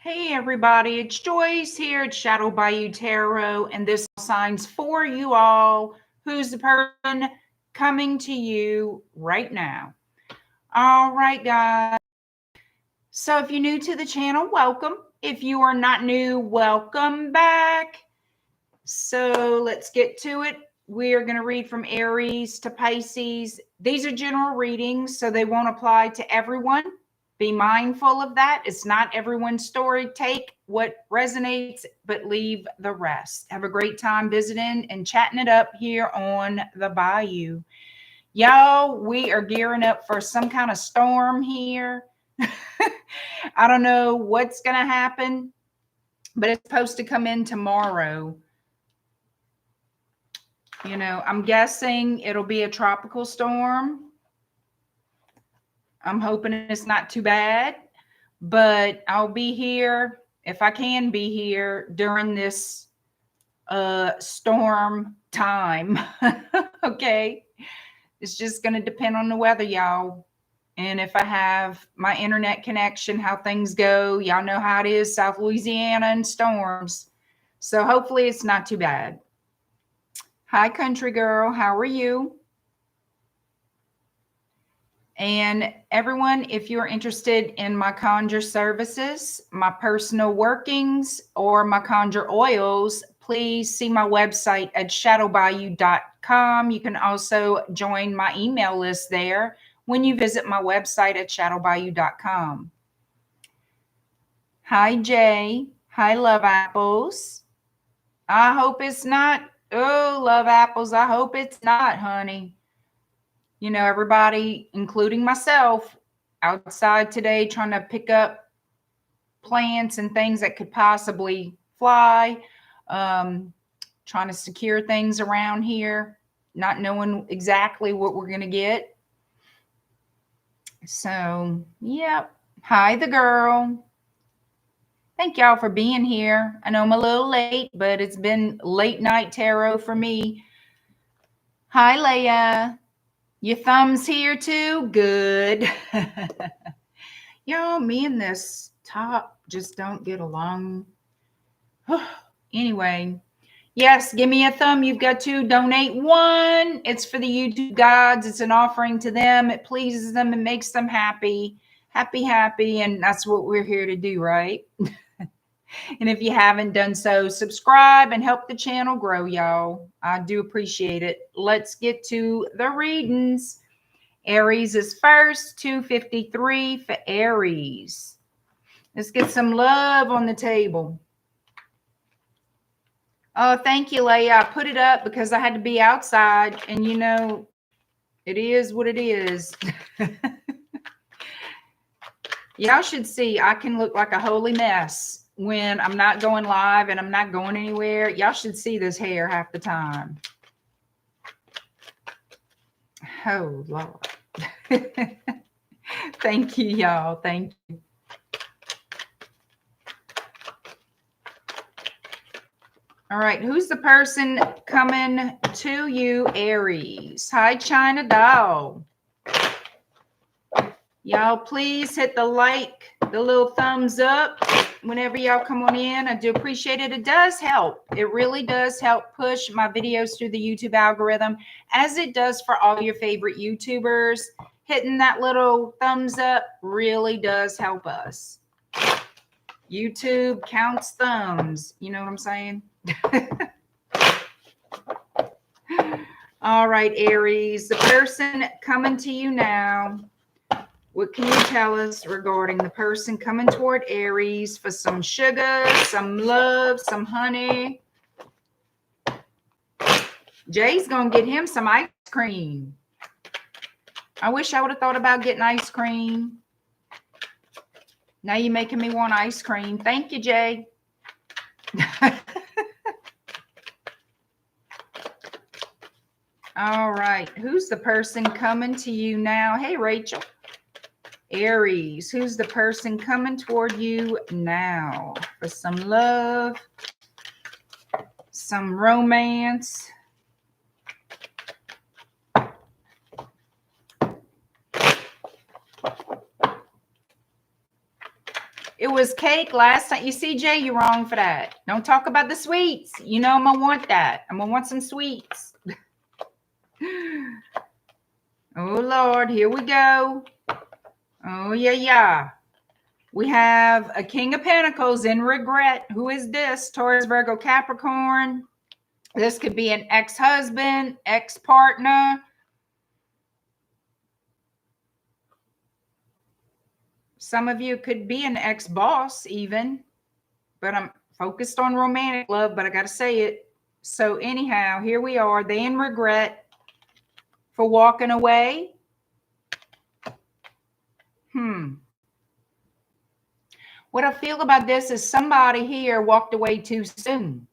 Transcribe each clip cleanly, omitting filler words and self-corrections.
Hey everybody, it's Joyce here at Shadow Bayou Tarot, and this sign's for you all. Who's the person coming to you right now? All right, guys. So if you're new to the channel, welcome. If you are not new, welcome back. So let's get to it. We are going to read from Aries to Pisces. These are general readings, so they won't apply to everyone. Be mindful of that. It's not everyone's story. Take what resonates, but leave the rest. Have a great time visiting and chatting it up here on the Bayou. Y'all, we are gearing up for some kind of storm here. I don't know what's going to happen, but it's supposed to come in tomorrow. You know, I'm guessing it'll be a tropical storm. I'm hoping it's not too bad, but I'll be here if I can be here during this storm time. Okay. It's just going to depend on the weather, y'all. And if I have my internet connection, how things go, y'all know how it is, South Louisiana and storms. So hopefully it's not too bad. Hi, country girl. How are you? And everyone, if you're interested in my conjure services, my personal workings, or my conjure oils, please see my website at shadowbayou.com. You can also join my email list there when you visit my website at shadowbayou.com. Hi, Jay. Hi, Love Apples. I hope it's not. Oh, Love Apples. I hope it's not, honey. You know, everybody, including myself, outside today trying to pick up plants and things that could possibly fly, trying to secure things around here, not knowing exactly what we're going to get. So, yep. Hi, the girl. Thank y'all for being here. I know I'm a little late, but it's been late night tarot for me. Hi, Leah. Your thumb's here too? Good. Y'all, me and this top just don't get along. Anyway, yes, give me a thumb. You've got to donate one. It's for the YouTube gods. It's an offering to them. It pleases them and makes them happy. Happy. And that's what we're here to do, right? And if you haven't done so, subscribe and help the channel grow, y'all. I do appreciate it. Let's get to the readings. Aries is first, 253 for Aries. Let's get some love on the table. Oh, thank you, Leah. I put it up because I had to be outside, and you know, it is what it is. Y'all should see I can look like a holy mess when I'm not going live and I'm not going anywhere. Y'all should see this hair half the time. Oh, Lord. Thank you, y'all. Thank you. All right. Who's the person coming to you, Aries? Hi, China Doll. Y'all, please hit the like, the little thumbs up whenever y'all come on in. I do appreciate it. It does help. It really does help push my videos through the YouTube algorithm, as it does for all your favorite YouTubers. Hitting that little thumbs up really does help us. YouTube counts thumbs. You know what I'm saying? All right, Aries, the person coming to you now. What can you tell us regarding the person coming toward Aries for some sugar, some love, some honey? Jay's going to get him some ice cream. I wish I would have thought about getting ice cream. Now you're making me want ice cream. Thank you, Jay. All right. Who's the person coming to you now? Hey, Rachel. Aries, who's the person coming toward you now for some love, some romance? It was cake last time. You see, Jay, you're wrong for that. Don't talk about the sweets. You know I'm going to want that. I'm going to want some sweets. Oh, Lord. Here we go. Oh, yeah, yeah. We have a King of Pentacles in regret. Who is this? Taurus, Virgo, Capricorn. This could be an ex-husband, ex-partner. Some of you could be an ex-boss even, but I'm focused on romantic love, but I got to say it. So anyhow, here we are. They in regret for walking away. What I feel about this is somebody here walked away too soon.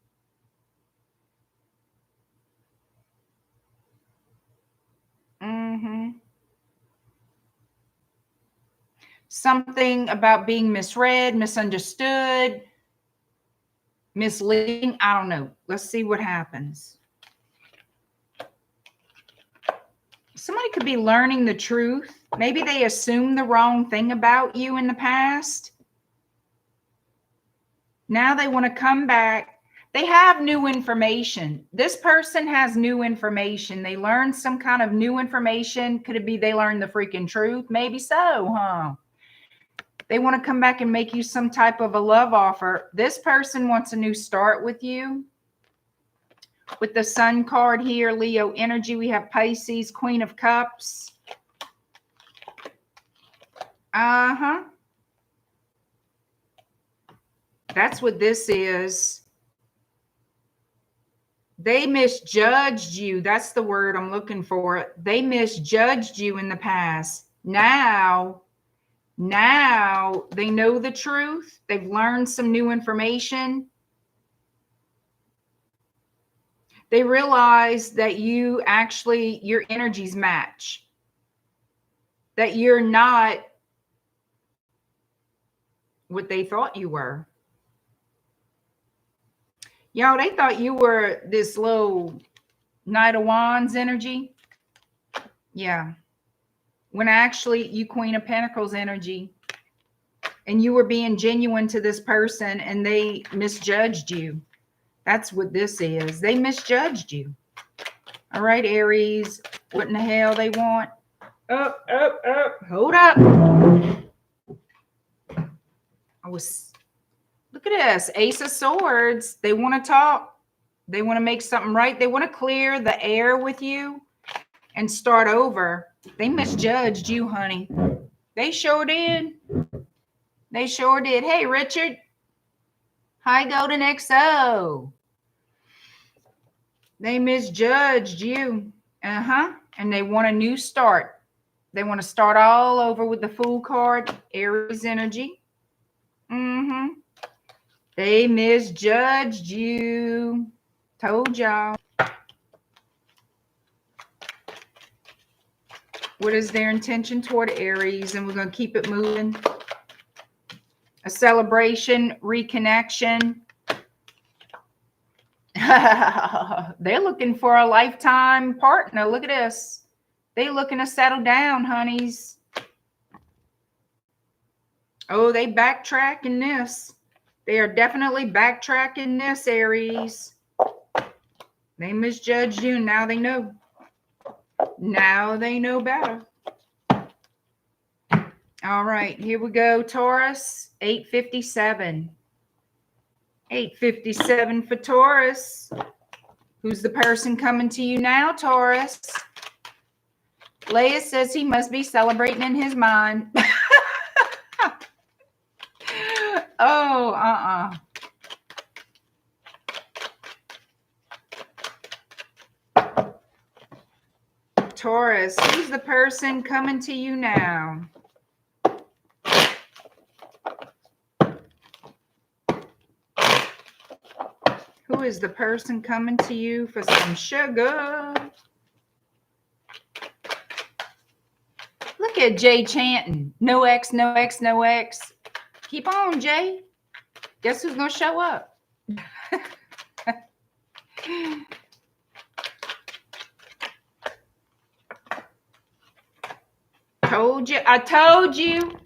Something about being misread, misunderstood, misleading. I don't know. Let's see what happens. Somebody could be learning the truth. Maybe they assumed the wrong thing about you in the past. Now they want to come back. They have new information. This person has new information. They learned some kind of new information. Could it be they learned the freaking truth? Maybe so, huh? They want to come back and make you some type of a love offer. This person wants a new start with you. With the Sun card here, Leo energy, we have Pisces, Queen of Cups. That's what this is. They misjudged you. That's the word I'm looking for. They misjudged you in the past. Now they know the truth. They've learned some new information. They realize that you actually, your energies match. That you're not what they thought you were. Yo, they thought you were this little Knight of Wands energy. Yeah. When actually you Queen of Pentacles energy. And you were being genuine to this person and they misjudged you. That's what this is. They misjudged you. All right, Aries. What in the hell they want? Up. Hold up. Look at this. Ace of Swords. They want to talk. They want to make something right. They want to clear the air with you and start over. They misjudged you, honey. They sure did. They sure did. Hey, Richard. Hi, Golden XO. They misjudged you. And they want a new start. They want to start all over with the Fool card. Aries energy. They misjudged you. Told y'all. What is their intention toward Aries? And we're going to keep it moving. A celebration, reconnection. They're looking for a lifetime partner. Look at this. They're looking to settle down, honeys. Oh, they backtracking this. They are definitely backtracking this, Aries. They misjudged you. Now they know. Now they know better. All right, here we go, Taurus. 857. 857 for Taurus. Who's the person coming to you now, Taurus? Leia says he must be celebrating in his mind. Oh, Taurus, who's the person coming to you now? Who is the person coming to you for some sugar? Look at Jay chanting. No X, no X, no X. Keep on, Jay. Guess who's going to show up? Told you. I told you.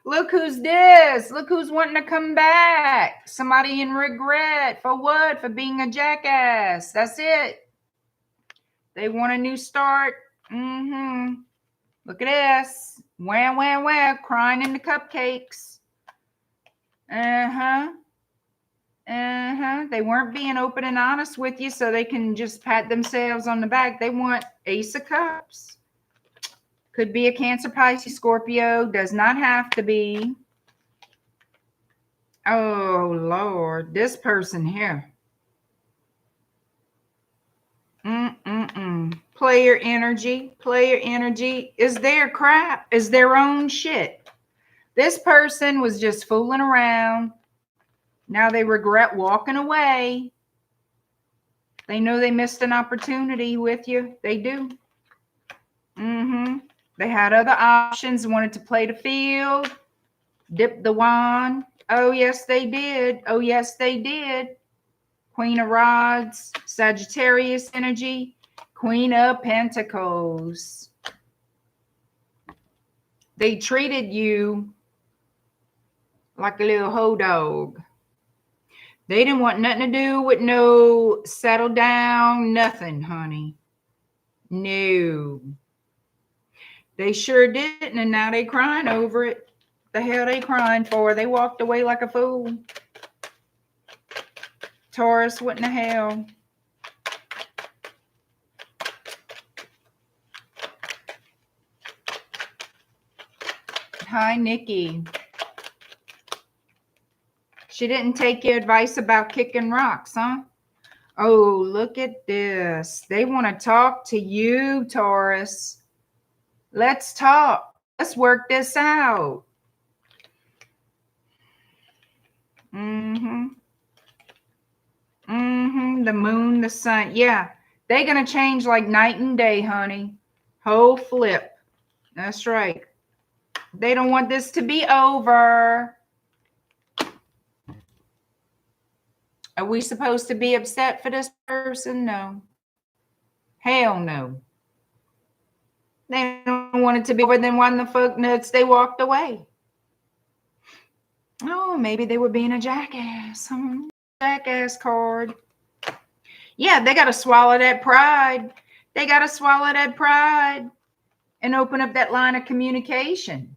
Look who's this. Look who's wanting to come back. Somebody in regret. For what? For being a jackass. That's it. They want a new start. Look at this. Wham, wham, wham. Crying in the cupcakes. They weren't being open and honest with you, so they can just pat themselves on the back. They want Ace of Cups. Could be a Cancer, Pisces, Scorpio. Does not have to be. Oh, Lord. This person here. Player energy. Player energy is their crap. Is their own shit. This person was just fooling around. Now they regret walking away. They know they missed an opportunity with you. They do. They had other options, wanted to play the field, dip the wand. Oh, yes, they did. Oh, yes, they did. Queen of Rods, Sagittarius energy, Queen of Pentacles. They treated you like a little hoe dog. They didn't want nothing to do with no settle down, nothing, honey. No. They sure didn't, and now they crying over it. The hell they crying for? They walked away like a fool. Taurus, what in the hell? Hi, Nikki. She didn't take your advice about kicking rocks, huh? Oh, look at this. They want to talk to you, Taurus. Let's talk. Let's work this out. The moon, the sun. Yeah, they're going to change like night and day, honey. Whole flip. That's right. They don't want this to be over. Are we supposed to be upset for this person? No. Hell no. They don't want it to be over. Then why the fuck nuts they walked away? Oh, maybe they were being a jackass. Jackass card. Yeah, they got to swallow that pride. They got to swallow that pride and open up that line of communication.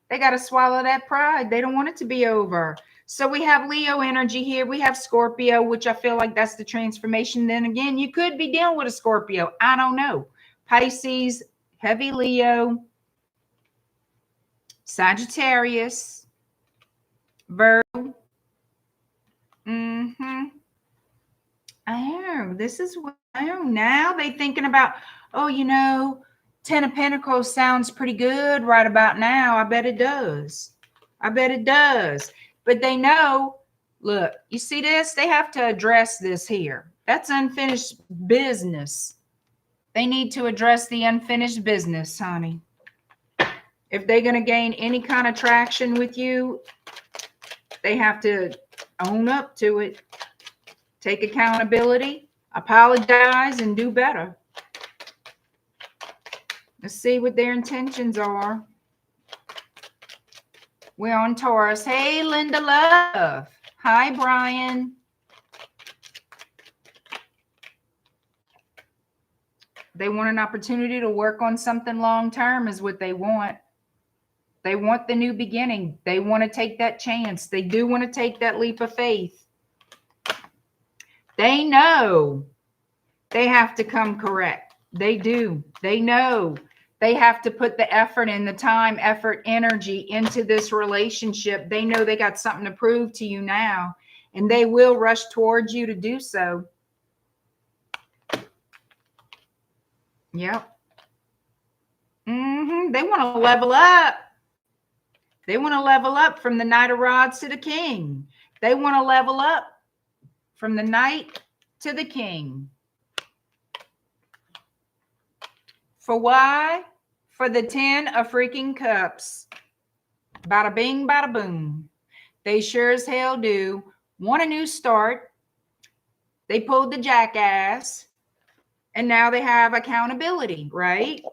They got to swallow that pride. They don't want it to be over. So we have Leo energy here. We have Scorpio, which I feel like that's the transformation. Then again, you could be dealing with a Scorpio. I don't know. Pisces, heavy Leo, Sagittarius, Virgo. Oh, this is what now they thinking about, oh, you know, 10 of Pentacles sounds pretty good right about now. I bet it does. I bet it does. But they know, look, you see this? They have to address this here. That's unfinished business. They need to address the unfinished business, honey. If they're going to gain any kind of traction with you, they have to own up to it. Take accountability, apologize, and do better. Let's see what their intentions are. We're on Taurus. Hey, Linda Love. Hi, Brian. They want an opportunity to work on something long-term is what they want. They want the new beginning. They want to take that chance. They do want to take that leap of faith. They know they have to come correct. They do. They know they have to put the effort in, the time, effort, energy into this relationship. They know they got something to prove to you now, and they will rush towards you to do so. Yep. They want to level up. They want to level up from the Knight of Rods to the King. They want to level up from the Knight to the King. For why? For the 10 of freaking cups. Bada bing, bada boom. They sure as hell do want a new start. They pulled the jackass. And now they have accountability, right?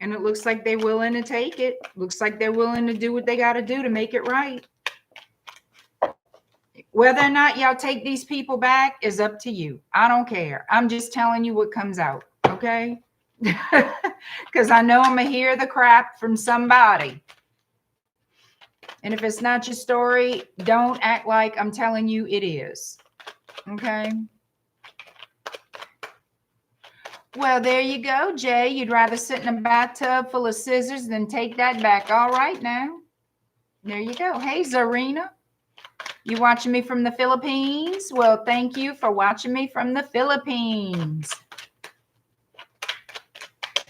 And it looks like they're willing to take it. Looks like they're willing to do what they got to do to make it right. Whether or not y'all take these people back is up to you. I don't care. I'm just telling you what comes out, okay? Because I know I'm going to hear the crap from somebody. And if it's not your story, don't act like I'm telling you it is, okay? Well, there you go, Jay. You'd rather sit in a bathtub full of scissors than take that back. All right now. There you go. Hey, Zarina. You watching me from the Philippines? Well, thank you for watching me from the Philippines.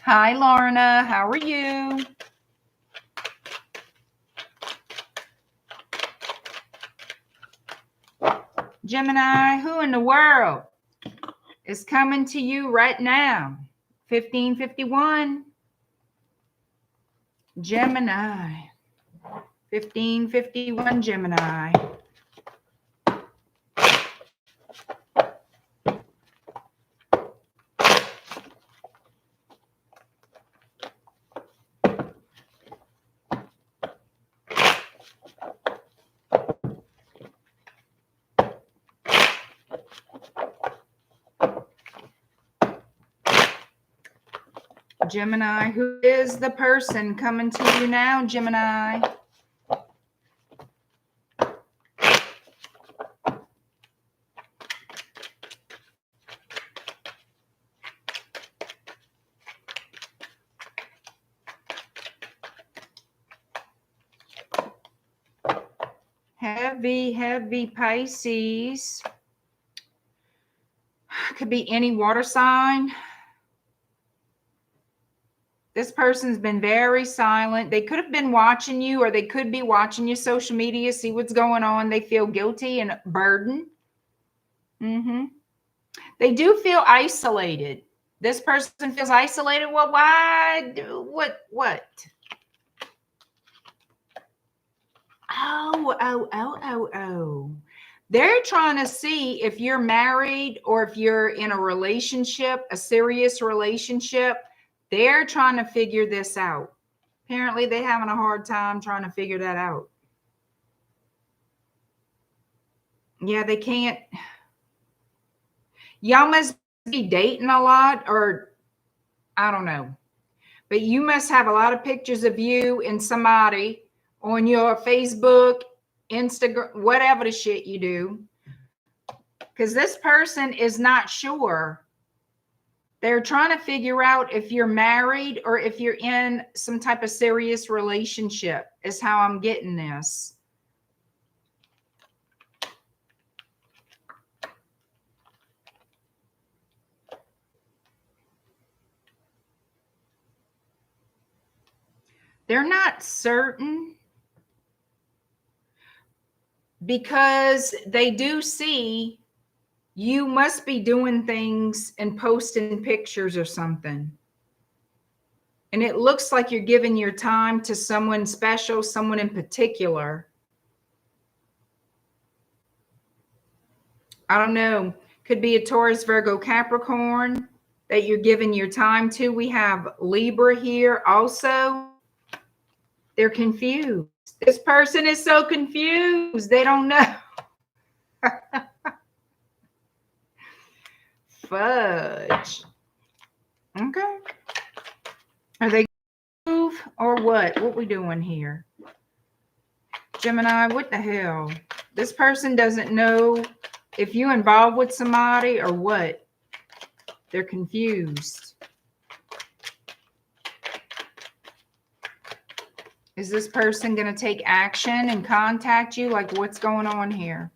Hi, Lorna. How are you? Gemini, who in the world is coming to you right now? 1551. Gemini. 1551 Gemini. Gemini, who is the person coming to you now, Gemini? Heavy Pisces. Could be any water sign. This person's been very silent. They could have been watching you, or they could be watching your social media, see what's going on. They feel guilty and burdened. They do feel isolated. This person feels isolated. Well, why? What? Oh. They're trying to see if you're married or if you're in a relationship, a serious relationship. They're trying to figure this out. Apparently, they're having a hard time trying to figure that out. Yeah, they can't. Y'all must be dating a lot, or I don't know. But you must have a lot of pictures of you and somebody on your Facebook, Instagram, whatever the shit you do. Because this person is not sure. They're trying to figure out if you're married or if you're in some type of serious relationship, is how I'm getting this. They're not certain because they do see you must be doing things and posting pictures or something. And it looks like you're giving your time to someone special, someone in particular. I don't know. Could be a Taurus, Virgo, Capricorn that you're giving your time to. We have Libra here also. They're confused. This person is so confused. They don't know. Fudge. Okay. Are they move or what? What we doing here? Gemini, what the hell? This person doesn't know if you're involved with somebody or what. They're confused. Is this person going to take action and contact you? Like, what's going on here?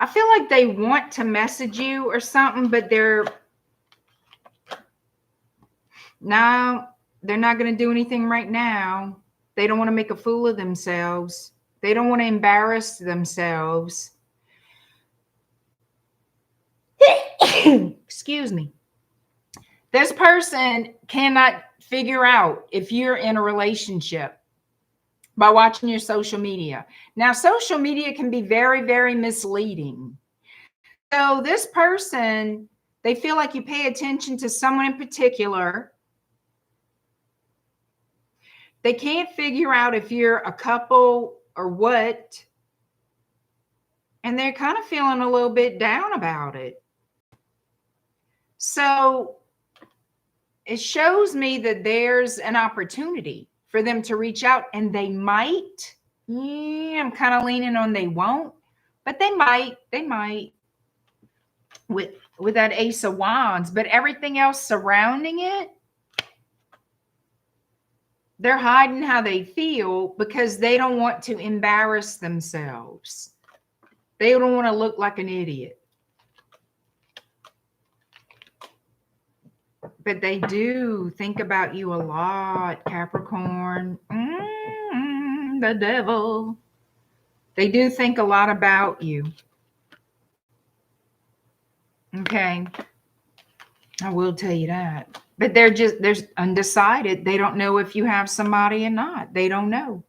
I feel like they want to message you or something, but they're not going to do anything right now. They don't want to make a fool of themselves. They don't want to embarrass themselves. Excuse me. This person cannot figure out if you're in a relationship by watching your social media. Now, social media can be very, very misleading. So this person, they feel like you pay attention to someone in particular. They can't figure out if you're a couple or what. And they're kind of feeling a little bit down about it. So it shows me that there's an opportunity for them to reach out, and they might. Yeah, I'm kind of leaning on they won't, but they might. They might with that Ace of Wands, but everything else surrounding it, they're hiding how they feel because they don't want to embarrass themselves. They don't want to look like an idiot. But they do think about you a lot, Capricorn. The devil. They do think a lot about you. Okay. I will tell you that. But they're undecided. They don't know if you have somebody or not. They don't know.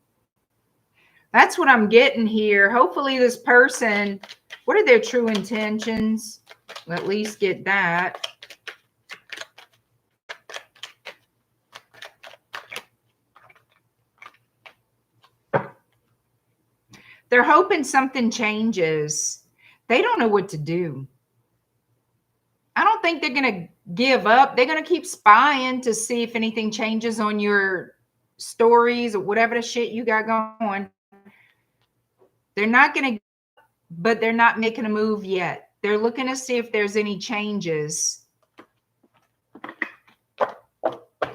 That's what I'm getting here. Hopefully this person, what are their true intentions? We'll at least get that. They're hoping something changes. They don't know what to do. I don't think they're going to give up. They're going to keep spying to see if anything changes on your stories or whatever the shit you got going. They're not going to, but they're not making a move yet. They're looking to see if there's any changes.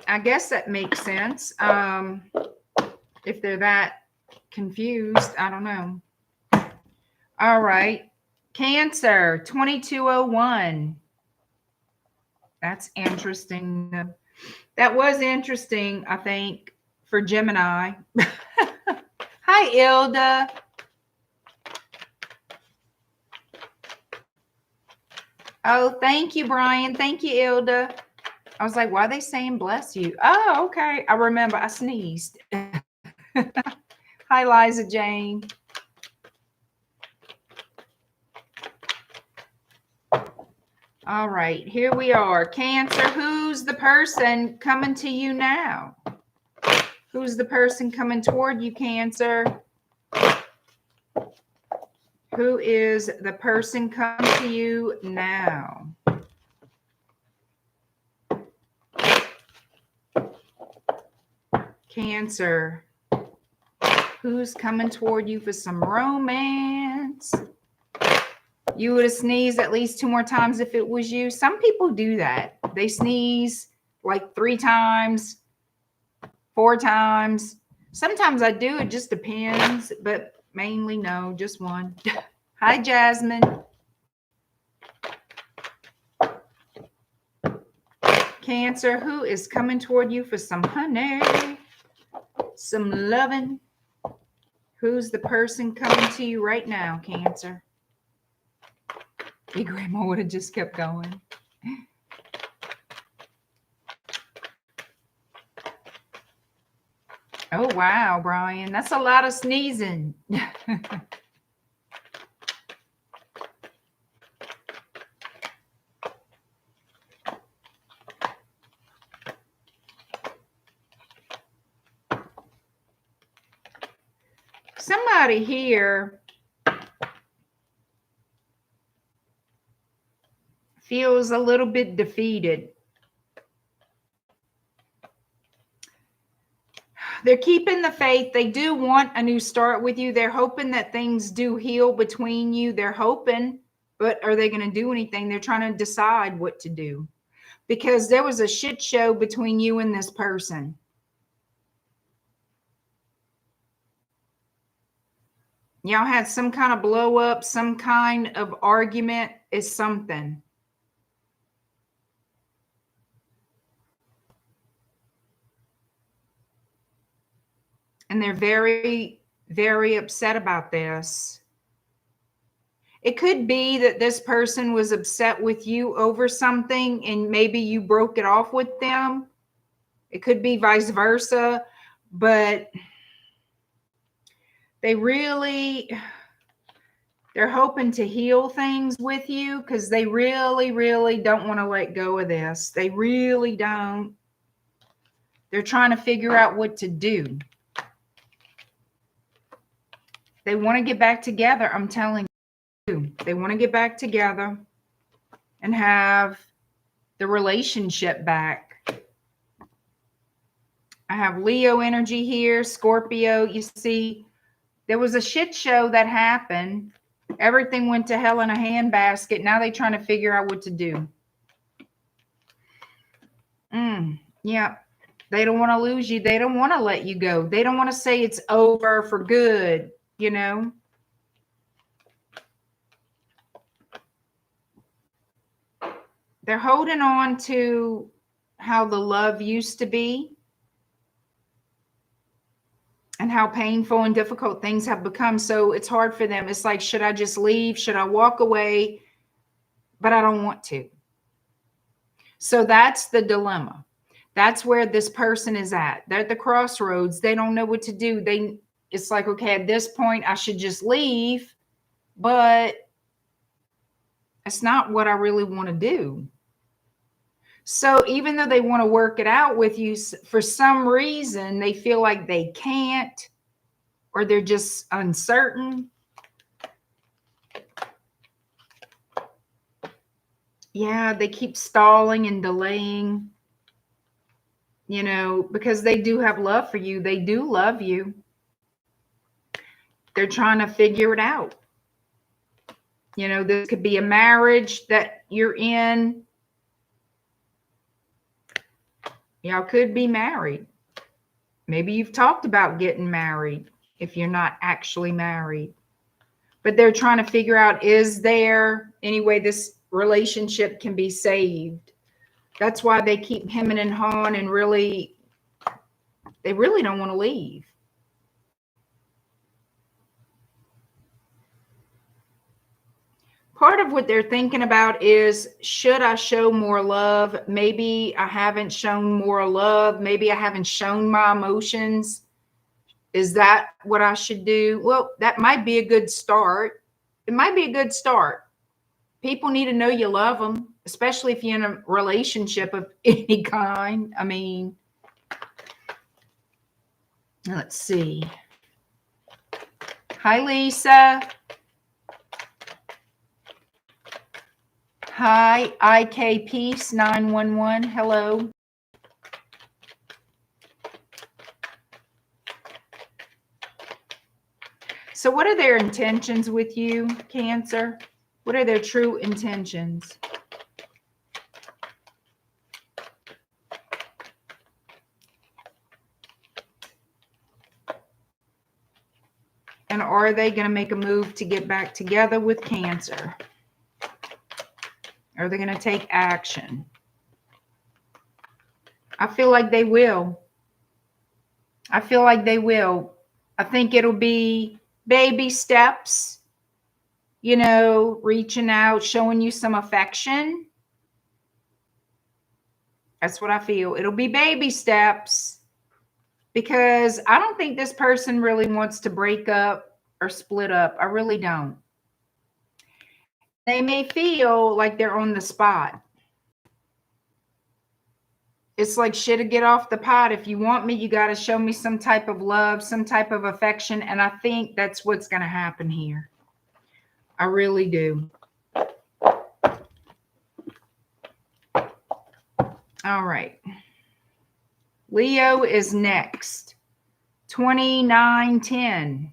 I guess that makes sense. If they're that confused, I don't know. All right. Cancer, 2201. That's interesting. That was interesting, I think, for Gemini. Hi, Ilda. Oh, thank you, Brian. Thank you, Ilda. I was like, why are they saying bless you? Oh, okay. I remember I sneezed. Hi, Liza Jane. All right, here we are. Cancer, who's the person coming to you now? Who's the person coming toward you, Cancer? Who is the person coming to you now? Cancer, who's coming toward you for some romance? You would have sneezed at least 2 more times if it was you. Some people do that. They sneeze like 3 times, 4 times. Sometimes I do. It just depends, but mainly no, just 1. Hi, Jasmine. Cancer, who is coming toward you for some honey, some loving? Who's the person coming to you right now, Cancer? Your grandma would have just kept going. Oh, wow, Brian. That's a lot of sneezing. Somebody here feels a little bit defeated. They're keeping the faith. They do want a new start with you. They're hoping that things do heal between you. They're hoping, but are they going to do anything? They're trying to decide what to do because there was a shit show between you and this person. Y'all had some kind of blow up, some kind of argument is something. And they're very, very upset about this. It could be that this person was upset with you over something and maybe you broke it off with them. It could be vice versa, but they're hoping to heal things with you because they really, really don't want to let go of this. They really don't. They're trying to figure out what to do. They want to get back together. I'm telling you, they want to get back together and have the relationship back. I have Leo energy here, Scorpio. You see, there was a shit show that happened. Everything went to hell in a handbasket. Now they're trying to figure out what to do. Yeah. They don't want to lose you. They don't want to let you go. They don't want to say it's over for good, you know. They're holding on to how the love used to be and how painful and difficult things have become. So it's hard for them. It's like, should I just leave? Should I walk away? But I don't want to. So that's the dilemma. That's where this person is at. They're at the crossroads. They don't know what to do. It's like, okay, at this point, I should just leave, but it's not what I really want to do. So even though they want to work it out with you, for some reason, they feel like they can't, or they're just uncertain. Yeah, they keep stalling and delaying, you know, because they do have love for you. They do love you. They're trying to figure it out. You know, this could be a marriage that you're in. Y'all could be married. Maybe you've talked about getting married if you're not actually married. But they're trying to figure out, is there any way this relationship can be saved? That's why they keep hemming and hawing and they really don't want to leave. Part of what they're thinking about is, should I show more love? Maybe I haven't shown more love. Maybe I haven't shown my emotions. Is that what I should do? Well, that might be a good start. It might be a good start. People need to know you love them, especially if you're in a relationship of any kind. I mean, let's see. Hi, Lisa. Hi, IK Peace 911. Hello. So what are their intentions with you, Cancer? What are their true intentions? And are they going to make a move to get back together with Cancer? Are they going to take action? I feel like they will. I feel like they will. I think it'll be baby steps, you know, reaching out, showing you some affection. That's what I feel. It'll be baby steps, because I don't think this person really wants to break up or split up. I really don't. They may feel like they're on the spot. It's like, shit, to get off the pot. If you want me, you got to show me some type of love, some type of affection. And I think that's what's going to happen here. I really do. All right. Leo is next. 2910.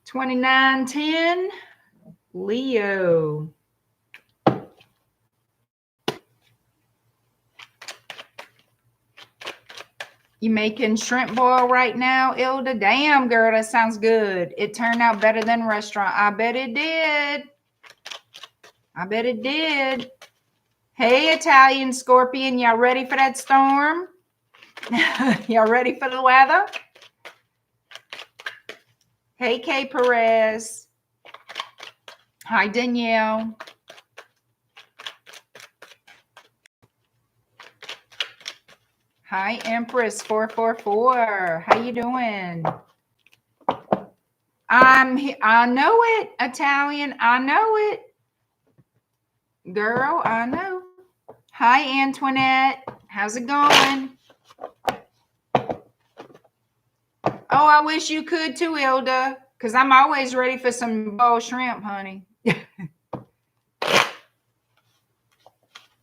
2910. Leo. You making shrimp boil right now, Ilda? Damn, girl, that sounds good. It turned out better than restaurant. I bet it did. I bet it did. Hey, Italian Scorpion, y'all ready for that storm? Y'all ready for the weather? Hey, Kay Perez. Hi, Danielle. Hi, Empress 444. How you doing? I know it, Italian. I know it. Girl, I know. Hi, Antoinette. How's it going? Oh, I wish you could too, Ilda, because I'm always ready for some boiled shrimp, honey.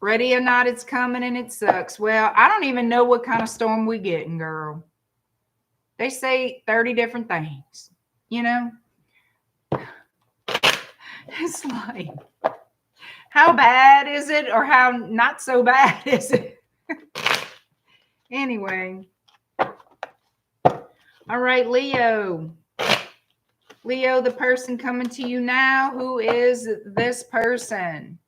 Ready or not, it's coming and it sucks. Well, I don't even know what kind of storm we getting, girl. They say 30 different things, you know? It's like, how bad is it or how not so bad is it? Anyway. All right, Leo. Leo, the person coming to you now, who is this person?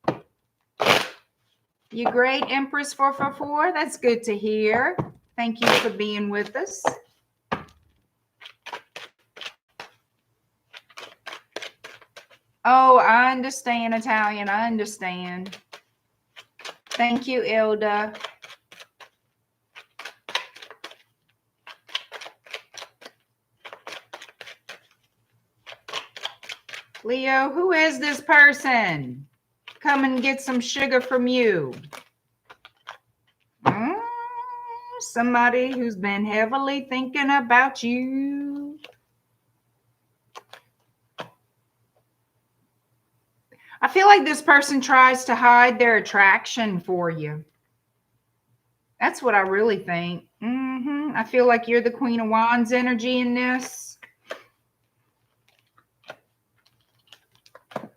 You great, Empress 444. That's good to hear. Thank you for being with us. Oh, I understand, Italian. I understand. Thank you, Ilda. Leo, who is this person? Come and get some sugar from you. Somebody who's been heavily thinking about you. I feel like this person tries to hide their attraction for you. That's what I really think. I feel like you're the Queen of Wands energy in this.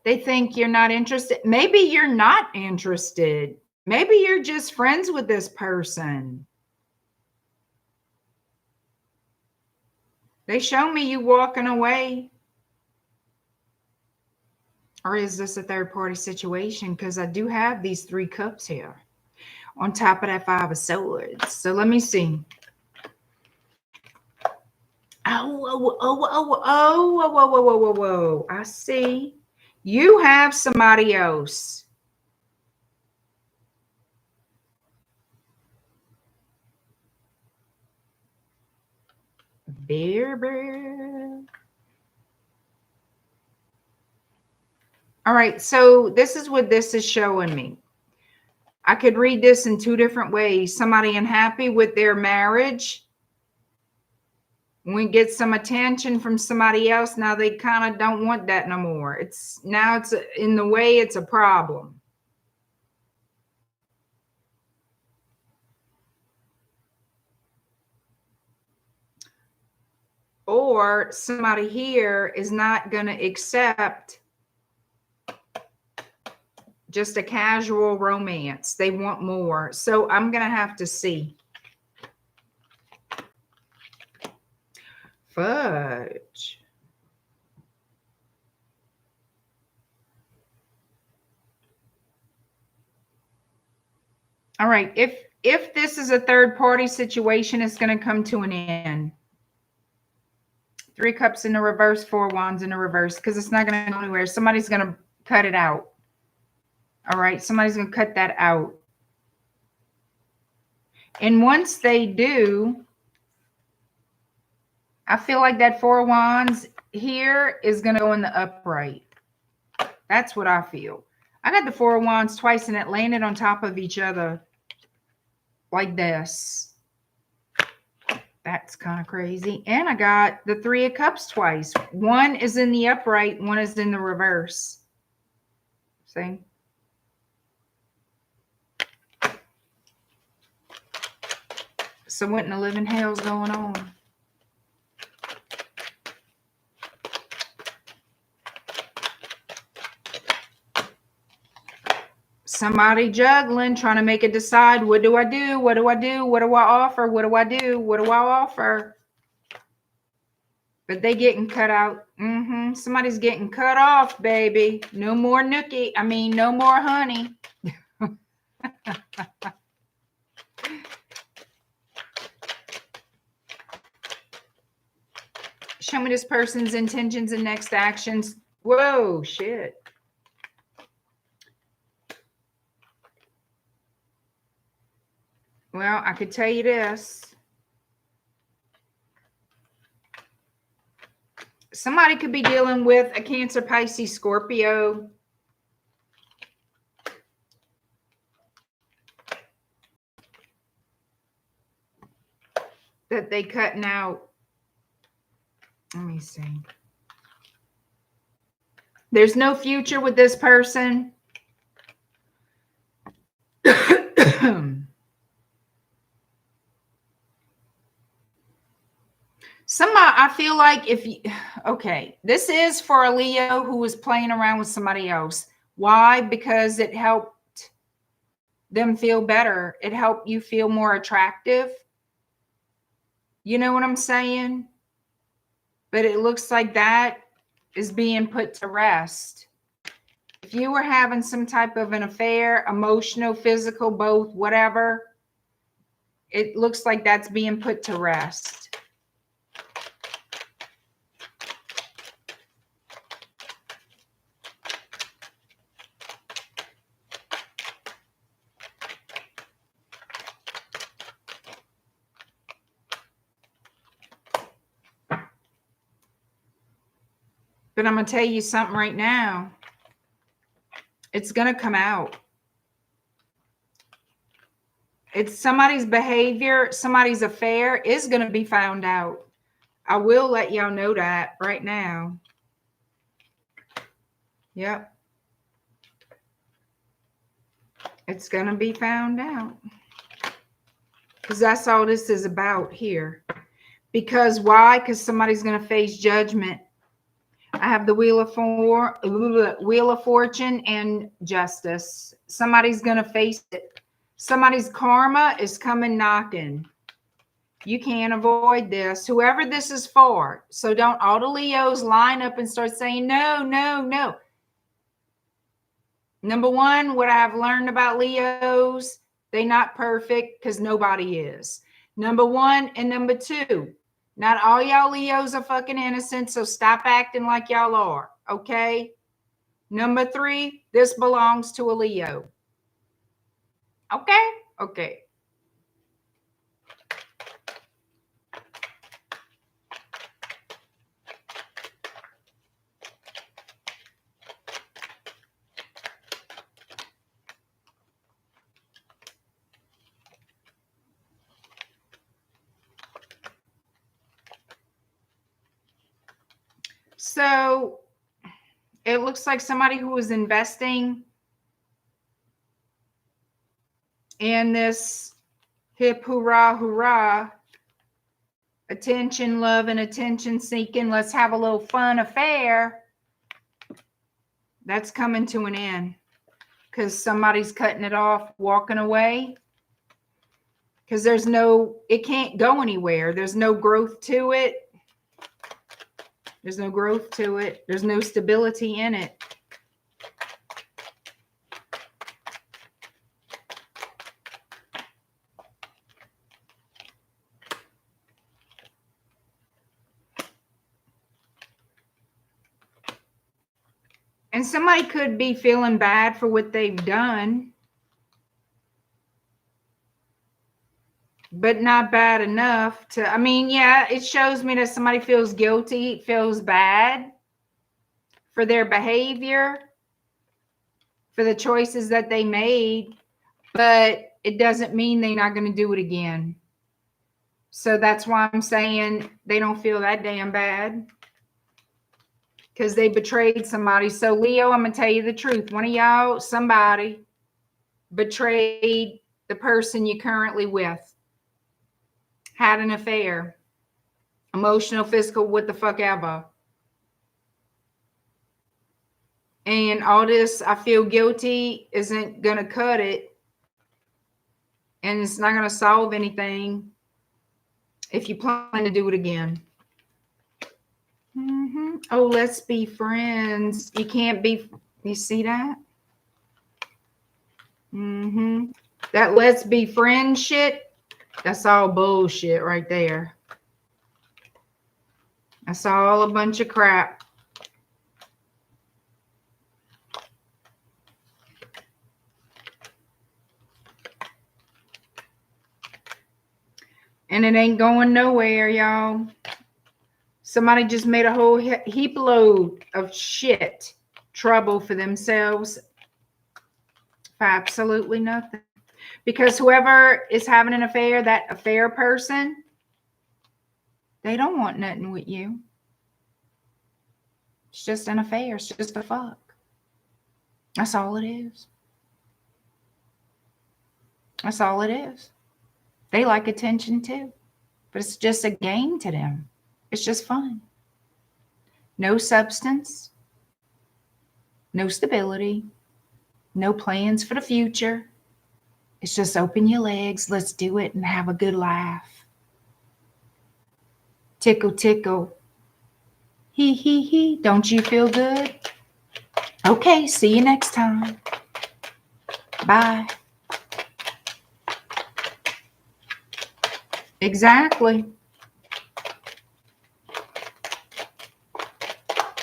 They think you're not interested. Maybe you're not interested. Maybe you're just friends with this person. They show me you walking away. Or is this a third party situation? Because I do have these 3 cups here on top of that 5 of swords. So let me see. Whoa. I see. You have somebody else. Bear. All right, so this is what this is showing me. I could read this in 2 different ways. Somebody unhappy with their marriage. We get some attention from somebody else. Now they kind of don't want that no more. It's in the way it's a problem. Or somebody here is not going to accept just a casual romance. They want more. So I'm going to have to see. Fudge. All right. If this is a third party situation, it's going to come to an end. 3 cups in the reverse, 4 wands in the reverse, because it's not going to go anywhere. Somebody's going to cut it out. All right. Somebody's going to cut that out. And once they do, I feel like that 4 wands here is going to go in the upright. That's what I feel. I got the 4 wands twice and it landed on top of each other like this. That's kind of crazy. And I got the 3 of cups twice. One is in the upright, one is in the reverse. See? So what in the living hell's going on? Somebody juggling, trying to make it decide, what do I do? What do I do? What do I offer? What do I do? What do I offer? But they getting cut out. Somebody's getting cut off, baby. No more nookie. I mean, no more honey. Show me this person's intentions and next actions. Whoa, shit. Well, I could tell you this. Somebody could be dealing with a Cancer, Pisces, Scorpio. That they cutting out. Let me see. There's no future with this person. I feel like if you, okay, this is for a Leo who was playing around with somebody else. Why? Because it helped them feel better. It helped you feel more attractive. You know what I'm saying? But it looks like that is being put to rest. If you were having some type of an affair, emotional, physical, both, whatever, it looks like that's being put to rest. But I'm going to tell you something right now. It's going to come out. It's somebody's behavior, somebody's affair is going to be found out. I will let y'all know that right now. Yep. It's going to be found out. Because that's all this is about here. Because why? Because somebody's going to face judgment. I have the Wheel of Fortune and Justice. Somebody's going to face it. Somebody's karma is coming knocking. You can't avoid this. Whoever this is for. So don't all the Leos line up and start saying, no, no, no. Number one, what I've learned about Leos, they're not perfect because nobody is. Number one. And number two, not all y'all Leos are fucking innocent, so stop acting like y'all are, okay? Number three, this belongs to a Leo. Okay? Okay. So it looks like somebody who was investing in this hip hurrah, hurrah, attention, love, and attention seeking, let's have a little fun affair. That's coming to an end because somebody's cutting it off, walking away. Because it can't go anywhere. There's no growth to it. There's no growth to it. There's no stability in it. And somebody could be feeling bad for what they've done, but not bad enough to, I mean, yeah, it shows me that somebody feels guilty, feels bad for their behavior, for the choices that they made, but it doesn't mean they're not going to do it again. So that's why I'm saying they don't feel that damn bad because they betrayed somebody. So Leo, I'm going to tell you the truth. One of y'all, somebody betrayed the person you're currently with, had an affair, emotional, physical, what the fuck ever. And all this, I feel guilty, isn't going to cut it. And it's not going to solve anything if you plan to do it again. Oh, let's be friends. You can't be, you see that? That let's be friends shit, that's all bullshit right there. That's all a bunch of crap. And it ain't going nowhere, y'all. Somebody just made a whole heap load of shit, trouble for themselves for absolutely nothing. Because whoever is having an affair, that affair person, they don't want nothing with you. It's just an affair. It's just a fuck. That's all it is. That's all it is. They like attention too. But it's just a game to them. It's just fun. No substance. No stability. No plans for the future. It's just open your legs. Let's do it and have a good laugh. Tickle, tickle. Hee, hee, hee. Don't you feel good? Okay, see you next time. Bye. Exactly.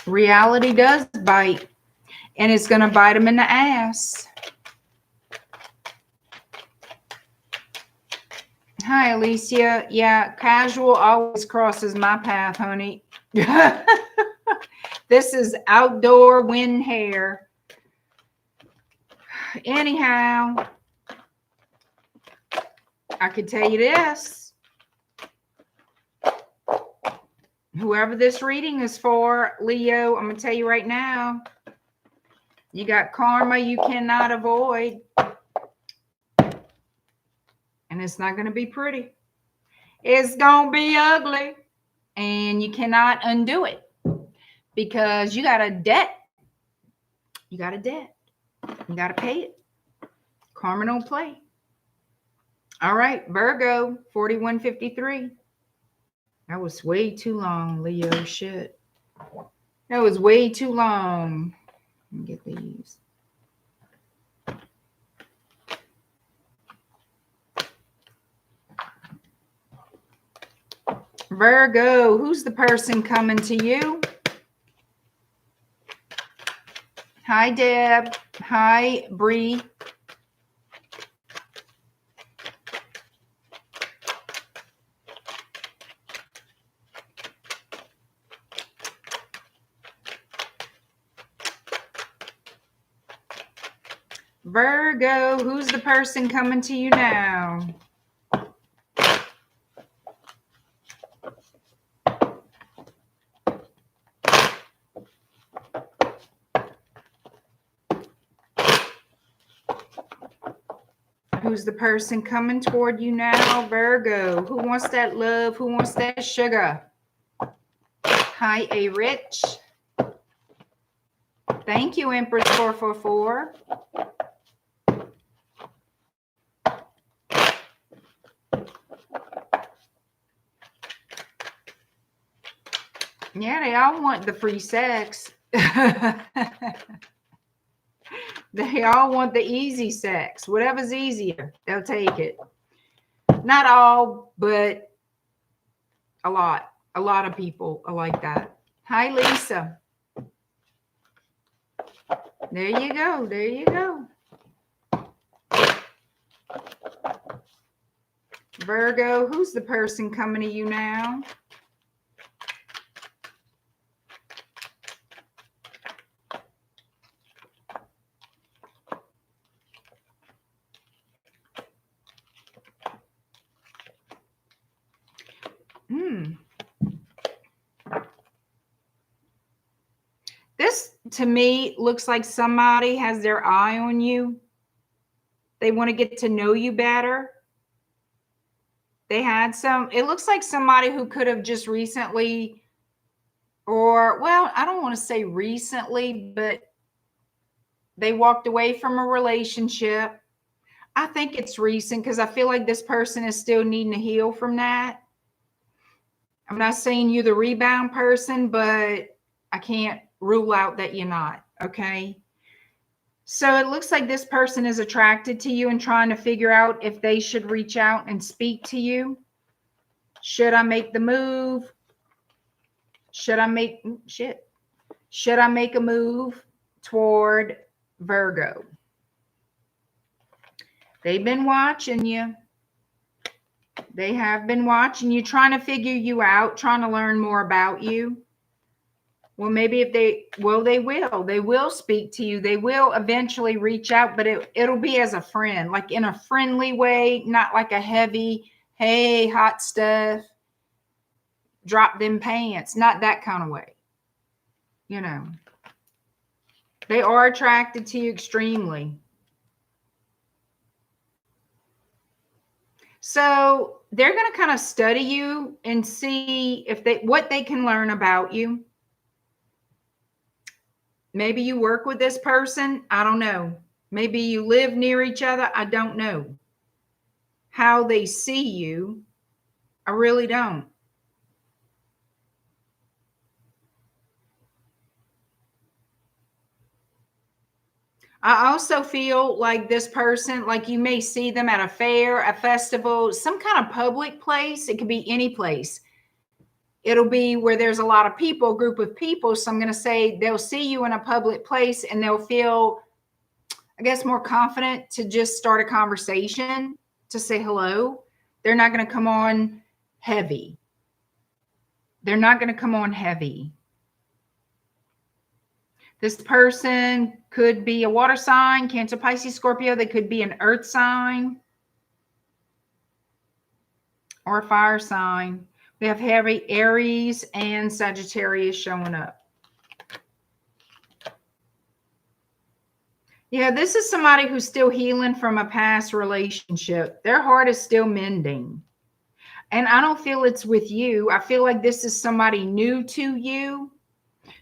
Reality does bite, and it's going to bite them in the ass. Hi, Alicia. Yeah, casual always crosses my path, honey. This is outdoor wind hair. Anyhow, I could tell you this. Whoever this reading is for, Leo, I'm going to tell you right now, you got karma you cannot avoid. And it's not going to be pretty. It's going to be ugly. And you cannot undo it. Because you got a debt. You got a debt. You got to pay it. Karma don't play. All right, Virgo, 4153. That was way too long, Leo. Shit. That was way too long. Let me get these. Virgo, who's the person coming to you? Hi, Deb. Hi, Bree. Virgo, who's the person coming to you now? Who's the person coming toward you now, Virgo? Who wants that love? Who wants that sugar? Hi, A Rich. Thank you, Empress 444. Yeah, they all want the free sex. They all want the easy sex. Whatever's easier, they'll take it. Not all, but a lot. A lot of people are like that. Hi, Lisa. There you go. There you go. Virgo, who's the person coming to you now? This, to me, looks like somebody has their eye on you. They want to get to know you better. They had some, it looks like somebody who could have just recently, or, well, I don't want to say recently, but they walked away from a relationship. I think it's recent because I feel like this person is still needing to heal from that. I'm not saying you're the rebound person, but I can't rule out that you're not, okay? So it looks like this person is attracted to you and trying to figure out if they should reach out and speak to you. Should I make the move? Should I make a move toward Virgo? They've been watching you. They have been watching you, trying to figure you out, trying to learn more about you. Well, maybe if they will speak to you. They will eventually reach out, but it'll be as a friend, like in a friendly way, not like a heavy, hey, hot stuff, drop them pants, not that kind of way. You know, they are attracted to you extremely. So they're going to kind of study you and see if what they can learn about you. Maybe you work with this person. I don't know. Maybe you live near each other. I don't know. How they see you, I really don't. I also feel like this person, like you may see them at a fair, a festival, some kind of public place. It could be any place. It'll be where there's a lot of people, group of people. So I'm going to say they'll see you in a public place and they'll feel, I guess, more confident to just start a conversation, to say hello. They're not going to come on heavy. They're not going to come on heavy. This person could be a water sign, Cancer, Pisces, Scorpio. They could be an earth sign or a fire sign. We have heavy Aries and Sagittarius showing up. Yeah, this is somebody who's still healing from a past relationship. Their heart is still mending. And I don't feel it's with you. I feel like this is somebody new to you,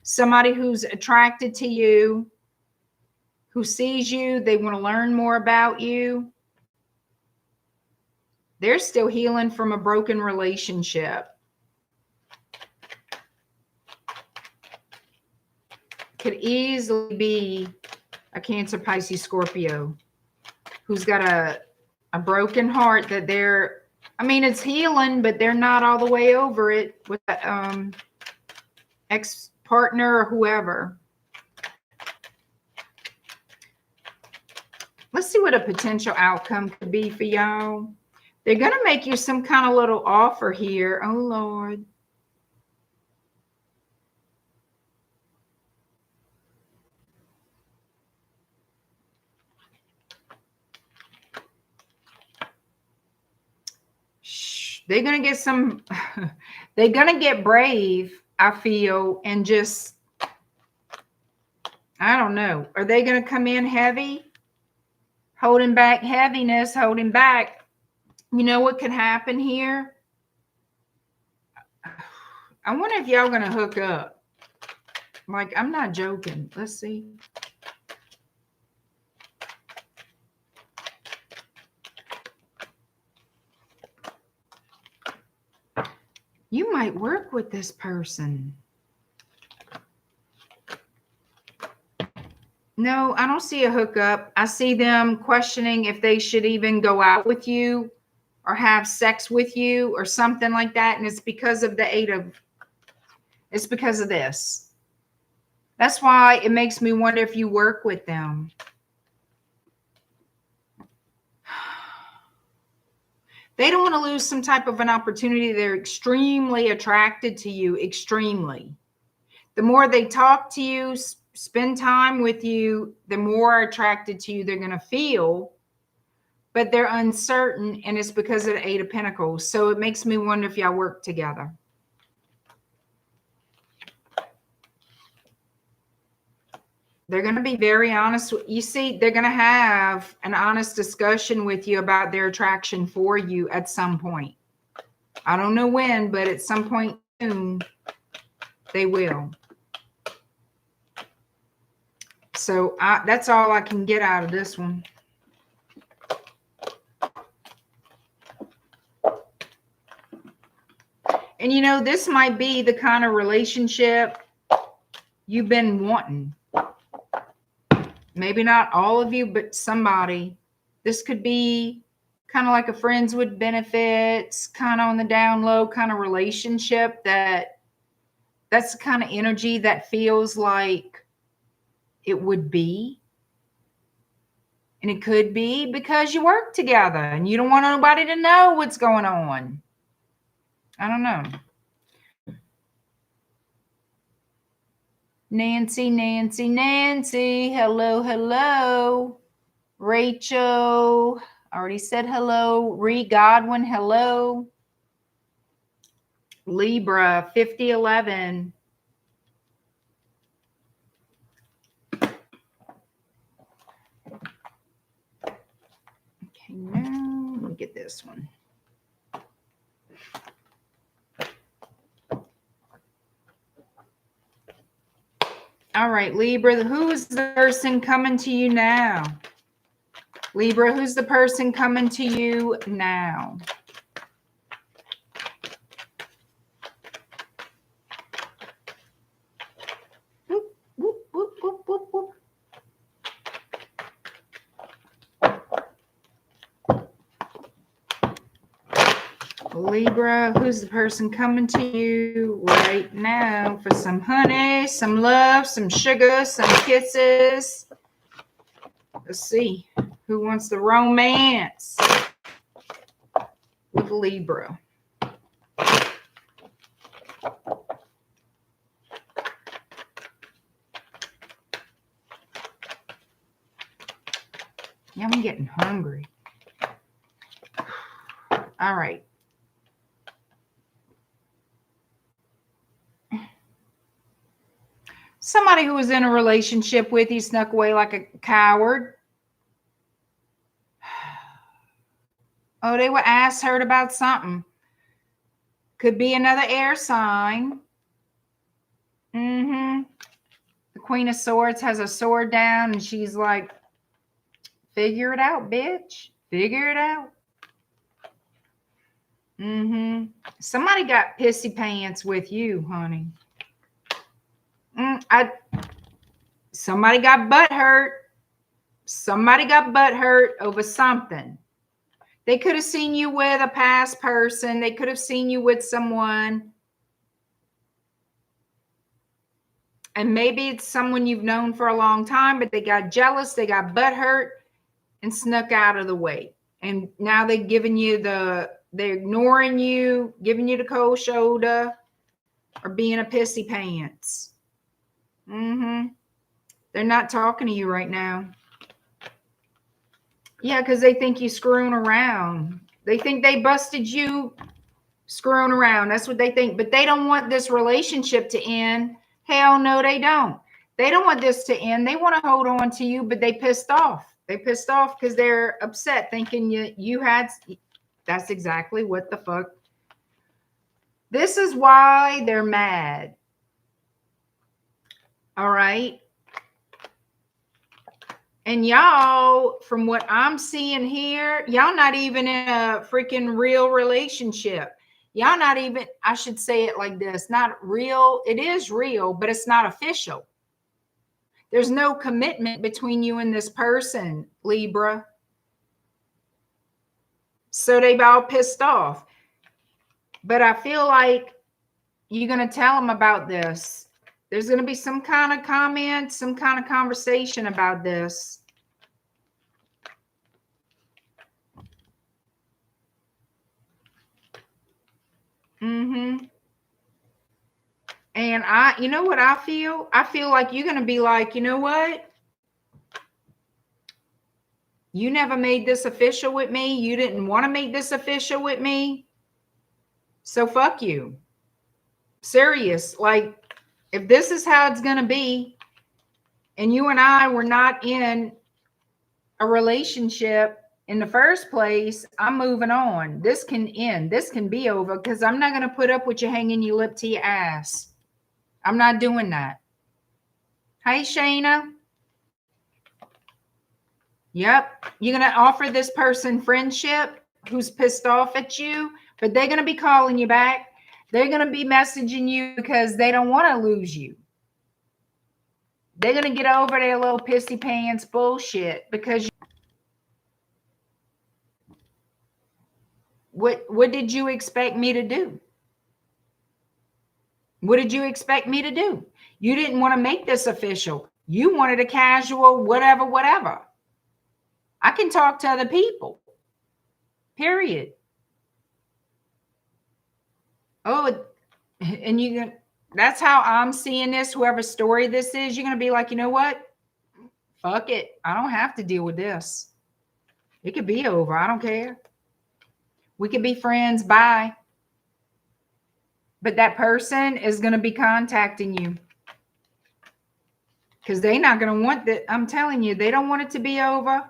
somebody who's attracted to you, who sees you. They want to learn more about you. They're still healing from a broken relationship. Could easily be a Cancer, Pisces, Scorpio who's got a broken heart that they're, I mean, it's healing, but they're not all the way over it with the ex-partner or whoever. Let's see what a potential outcome could be for y'all. They're going to make you some kind of little offer here. Oh, Lord. They're going to get some, they're going to get brave, I feel, and just, I don't know. Are they going to come in heavy? Holding back heaviness, holding back. You know what could happen here? I wonder if y'all going to hook up. Like, I'm not joking. Let's see. You might work with this person. No, I don't see a hookup. I see them questioning if they should even go out with you or have sex with you or something like that. And it's because of it's because of this. That's why it makes me wonder if you work with them. They don't want to lose some type of an opportunity. They're extremely attracted to you, extremely. The more they talk to you, spend time with you, the more attracted to you they're going to feel. But they're uncertain, and it's because of the Eight of Pentacles. So it makes me wonder if y'all work together. They're going to be very honest. You see, they're going to have an honest discussion with you about their attraction for you at some point. I don't know when, but at some point soon, they will. So that's all I can get out of this one. And, you know, this might be the kind of relationship you've been wanting. Maybe not all of you, but somebody. This could be kind of like a friends with benefits, kind of on the down low kind of relationship that's the kind of energy that feels like it would be. And it could be because you work together and you don't want nobody to know what's going on. I don't know. Nancy, Nancy, Nancy. Hello, hello. Rachel. I already said hello. Ree Godwin. Hello. Libra 5011. Okay, now let me get this one. All right, Libra, who is the person coming to you now? Libra, who's the person coming to you now? Whoop, whoop, whoop, whoop, whoop, whoop. Libra, who's the person coming to you right now for some honey, some love, some sugar, some kisses? Let's see. Who wants the romance with Libra? Yeah, I'm getting hungry. All right. Somebody who was in a relationship with you snuck away like a coward. Oh, they were ass hurt about something. Could be another air sign. The Queen of Swords has a sword down and she's like, figure it out, bitch. Figure it out. Somebody got pissy pants with you, honey. Somebody got butt hurt. Somebody got butt hurt over something. They could have seen you with a past person. They could have seen you with someone. And maybe it's someone you've known for a long time, but they got jealous. They got butt hurt and snuck out of the way. And now they're giving you they're ignoring you, giving you the cold shoulder, or being a pissy pants. They're not talking to you right now. Yeah, because they think you screwing around. They think they busted you screwing around. That's what they think. But they don't want this relationship to end. Hell no, they don't. They don't want this to end. They want to hold on to you, but they pissed off. They pissed off because they're upset, thinking you had. That's exactly what the fuck. This is why they're mad. All right. And y'all, from what I'm seeing here, y'all not even in a freaking real relationship. Y'all not even, I should say it like this, not real. It is real, but it's not official. There's no commitment between you and this person, Libra. So they've all pissed off. But I feel like you're going to tell them about this. There's going to be some kind of comment, some kind of conversation about this. And you know what I feel? I feel like you're going to be like, you know what? You never made this official with me. You didn't want to make this official with me. So fuck you. Serious. Like, if this is how it's going to be, and you and I were not in a relationship in the first place, I'm moving on. This can end. This can be over because I'm not going to put up with you hanging your lip to your ass. I'm not doing that. Hey, Shayna. Yep. You're going to offer this person friendship who's pissed off at you, but they're going to be calling you back. They're going to be messaging you because they don't want to lose you. They're going to get over their little pissy pants bullshit because what did you expect me to do? What did you expect me to do? You didn't want to make this official. You wanted a casual whatever. I can talk to other people. Period. Oh, and that's how I'm seeing this. Whoever's story this is, you're going to be like, you know what? Fuck it. I don't have to deal with this. It could be over. I don't care. We could be friends. Bye. But that person is going to be contacting you because they're not going to want that. I'm telling you, they don't want it to be over.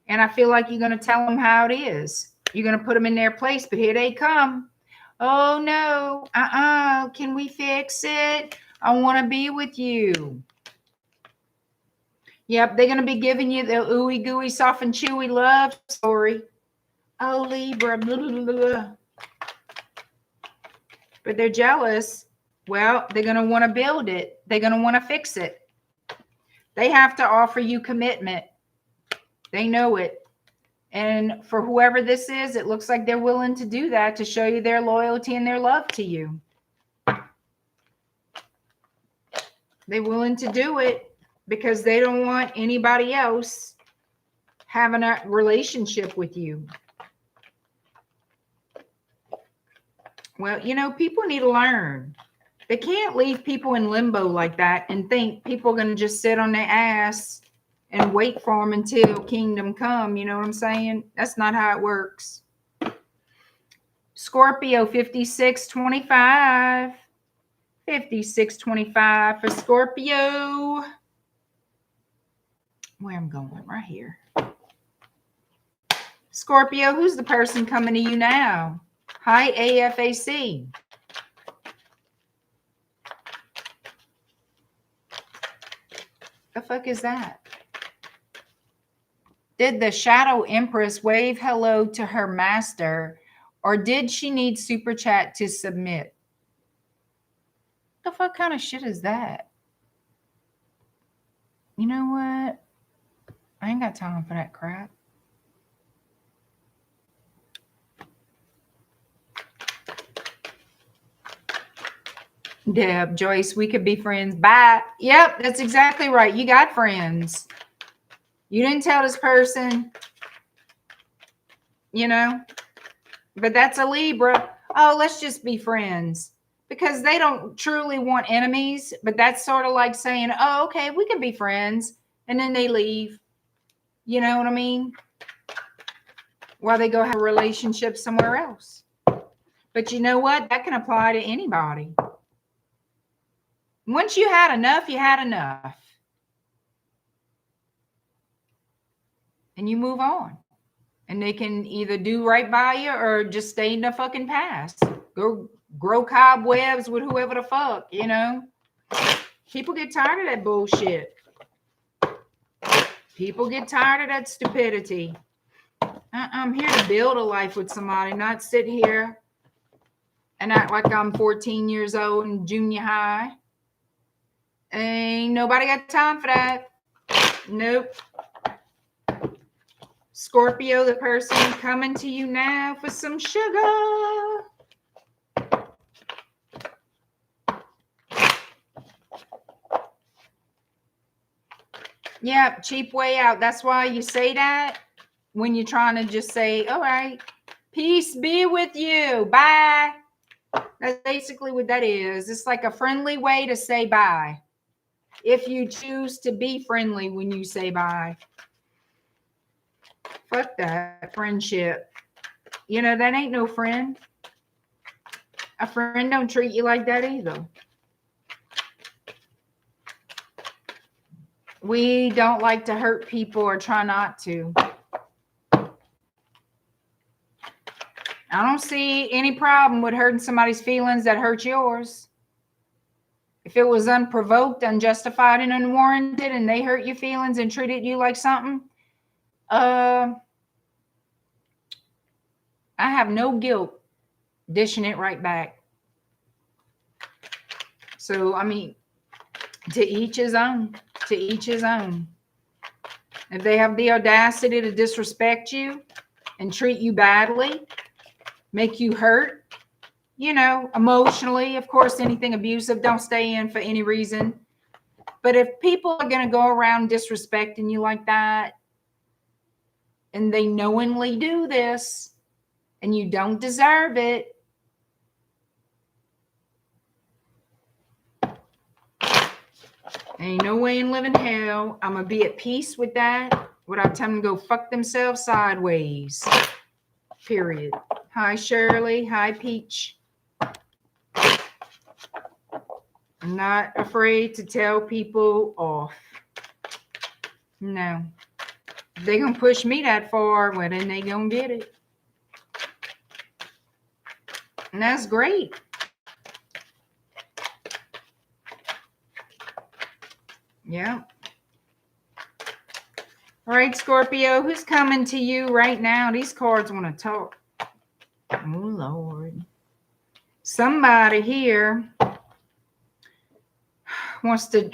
And I feel like you're going to tell them how it is. You're going to put them in their place, but here they come. Oh, no. Can we fix it? I want to be with you. Yep, they're going to be giving you the ooey gooey, soft and chewy love story. Oh, Libra, blah, blah, blah, blah. But they're jealous. Well, they're going to want to build it. They're going to want to fix it. They have to offer you commitment. They know it. And for whoever this is, it looks like they're willing to do that to show you their loyalty and their love to you. They're willing to do it because they don't want anybody else having a relationship with you. Well, you know, people need to learn. They can't leave people in limbo like that and think people are going to just sit on their ass and wait for them until kingdom come. You know what I'm saying? That's not how it works. Scorpio 5625. 5625 for Scorpio. Where I'm going? Right here. Scorpio, who's the person coming to you now? Hi, AFAC. The fuck is that? Did the Shadow Empress wave hello to her master, or did she need super chat to submit? The fuck kind of shit is that? You know what? I ain't got time for that crap. Deb, Joyce, we could be friends. Bye. Yep, that's exactly right. You got friends. You didn't tell this person, you know, but that's a Libra. Oh, let's just be friends, because they don't truly want enemies. But that's sort of like saying, oh, okay, we can be friends. And then they leave. You know what I mean? While they go have a relationship somewhere else. But you know what? That can apply to anybody. Once you had enough, you had enough. And you move on. And they can either do right by you or just stay in the fucking past. Go grow cobwebs with whoever the fuck, you know. People get tired of that bullshit. People get tired of that stupidity. I'm here to build a life with somebody, not sit here and act like I'm 14 years old in junior high. Ain't nobody got time for that. Nope. Scorpio, the person coming to you now for some sugar. Yeah, cheap way out. That's why you say that when you're trying to just say, all right, peace be with you. Bye. That's basically what that is. It's like a friendly way to say bye. If you choose to be friendly when you say bye. Fuck that friendship. You know, that ain't no friend. A friend don't treat you like that either. We don't like to hurt people or try not to. I don't see any problem with hurting somebody's feelings that hurt yours. If it was unprovoked, unjustified, and unwarranted, and they hurt your feelings and treated you like something, I have no guilt dishing it right back. So, I mean, to each his own. To each his own. If they have the audacity to disrespect you and treat you badly, make you hurt, you know, emotionally, of course, anything abusive, don't stay in for any reason. But if people are going to go around disrespecting you like that, and they knowingly do this, and you don't deserve it. Ain't no way in living hell I'm going to be at peace with that without telling them to go fuck themselves sideways. Period. Hi, Shirley. Hi, Peach. I'm not afraid to tell people off. No. If they're going to push me that far, well, then they going to get it. And that's great. Yeah. All right, Scorpio, who's coming to you right now? These cards want to talk. Oh, Lord. Somebody here wants to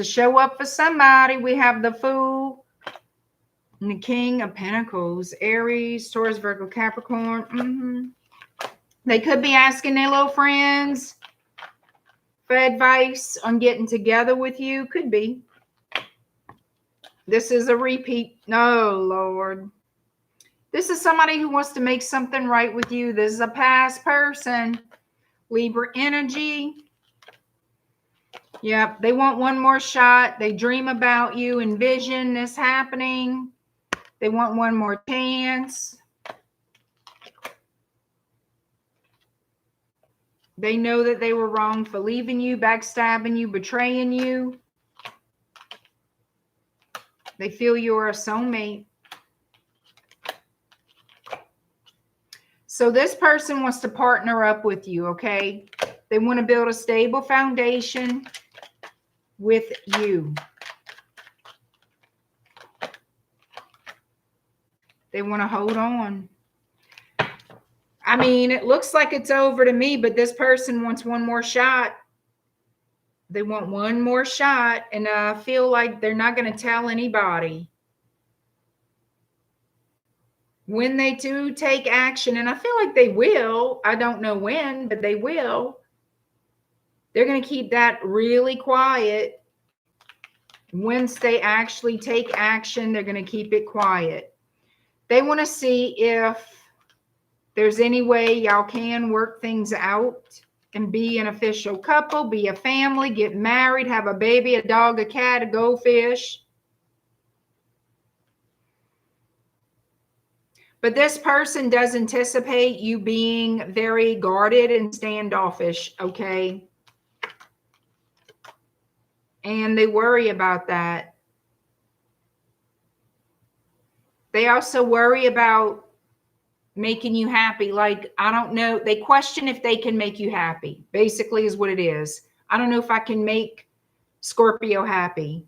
show up for somebody. We have the Fool and the King of Pentacles. Aries, Taurus, Virgo, Capricorn. They could be asking their little friends for advice on getting together with you. Could be. This is a repeat. No, Lord. This is somebody who wants to make something right with you. This is a past person. Libra energy. Yep, they want one more shot. They dream about you, envision this happening. They want one more chance. They know that they were wrong for leaving you, backstabbing you, betraying you. They feel you're a soulmate. So this person wants to partner up with you, okay? They want to build a stable foundation with you. They want to hold on. I mean, it looks like it's over to me, but this person wants one more shot. They want one more shot, and I feel like they're not going to tell anybody. When they do take action, and I feel like they will, I don't know when, but they will. They're going to keep that really quiet. Once they actually take action, they're going to keep it quiet. They want to see if there's any way y'all can work things out and be an official couple, be a family, get married, have a baby, a dog, a cat, a goldfish. But this person does anticipate you being very guarded and standoffish, okay? And they worry about that. They also worry about making you happy. Like, I don't know. They question if they can make you happy, basically is what it is. I don't know if I can make Scorpio happy.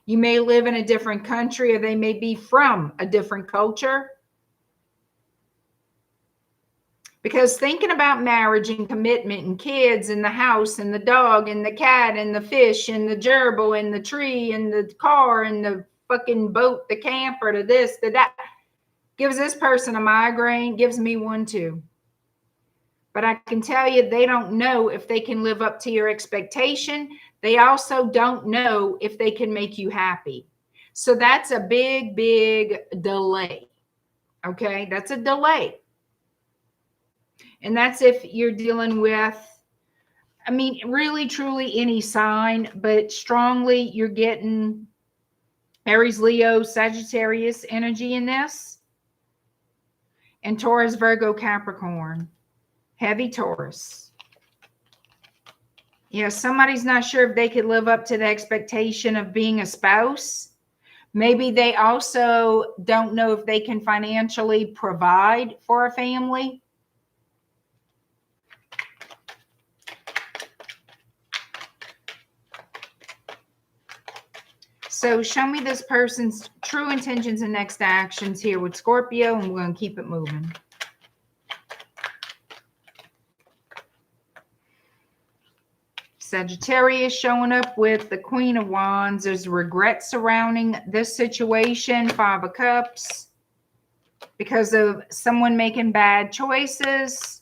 You may live in a different country, or they may be from a different culture. Because thinking about marriage and commitment and kids and the house and the dog and the cat and the fish and the gerbil and the tree and the car and the fucking boat, the camper, the this, the that, gives this person a migraine, gives me one too. But I can tell you, they don't know if they can live up to your expectation. They also don't know if they can make you happy. So that's a big, big delay. Okay, that's a delay. And that's if you're dealing with, I mean, really, truly any sign, but strongly you're getting Aries, Leo, Sagittarius energy in this. And Taurus, Virgo, Capricorn. Heavy Taurus. Yeah, somebody's not sure if they could live up to the expectation of being a spouse. Maybe they also don't know if they can financially provide for a family. So show me this person's true intentions and next actions here with Scorpio, and we're going to keep it moving. Sagittarius showing up with the Queen of Wands. There's regret surrounding this situation. 5 of Cups. Because of someone making bad choices.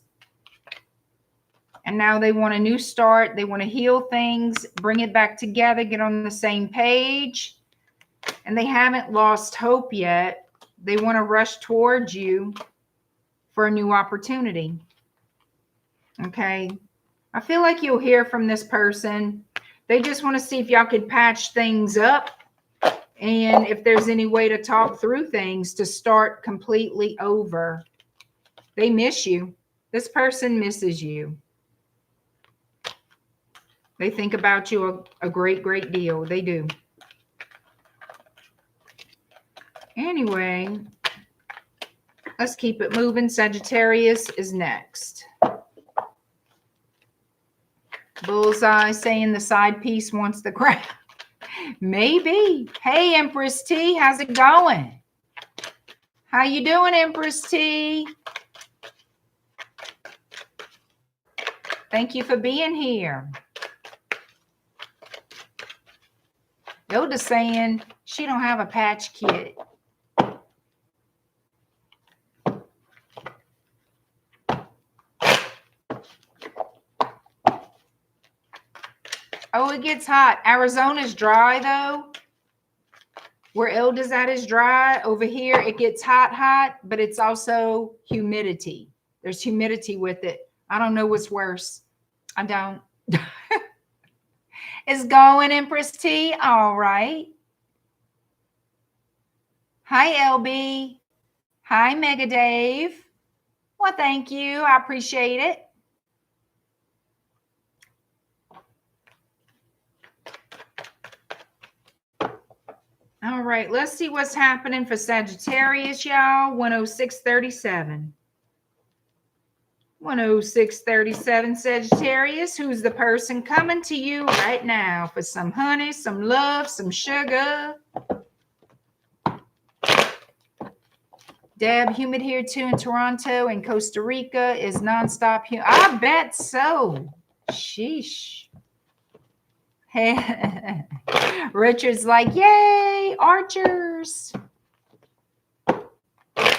And now they want a new start. They want to heal things, bring it back together, get on the same page. and they haven't lost hope yet. They want to rush towards you for a new opportunity. Okay. I feel like you'll hear from this person. They just want to see if y'all could patch things up and if there's any way to talk through things to start completely over. They miss you. This person misses you. They think about you a great, great deal. They do. Anyway, let's keep it moving. Sagittarius is next. Bullseye saying the side piece wants the crown. Maybe. Hey, Empress T, how's it going? How you doing, Empress T? Thank you for being here. Yoda's saying she don't have a patch kit. Oh, it gets hot. Arizona's dry, though. Where Ilda's at is dry. Over here, it gets hot, but it's also humidity. There's humidity with it. I don't know what's worse. I don't. It's going, Empress T. All right. Hi, LB. Hi, Mega Dave. Well, thank you. I appreciate it. All right, let's see what's happening for Sagittarius, y'all. 10637. 10637 Sagittarius. Who's the person coming to you right now for some honey, some love, some sugar? Deb, humid here too in Toronto and Costa Rica is nonstop. I bet so. Sheesh. Hey, Richard's like, yay, archers.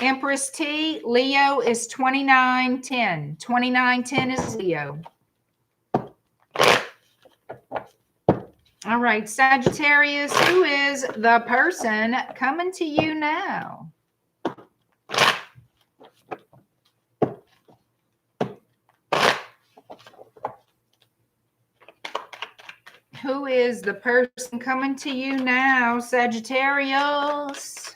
Empress T, Leo is 2910. 2910 is Leo. All right, Sagittarius, who is the person coming to you now? Who is the person coming to you now, Sagittarius?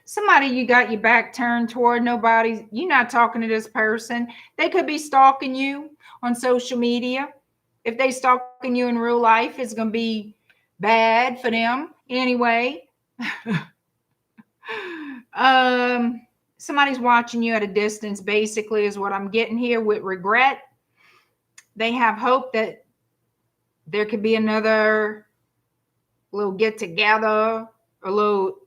Somebody you got your back turned toward, nobody, you're not talking to this person. They could be stalking you on social media. If they stalking you in real life, it's going to be bad for them. Anyway, somebody's watching you at a distance, basically, is what I'm getting here with regret. They have hope that there could be another little get together, a little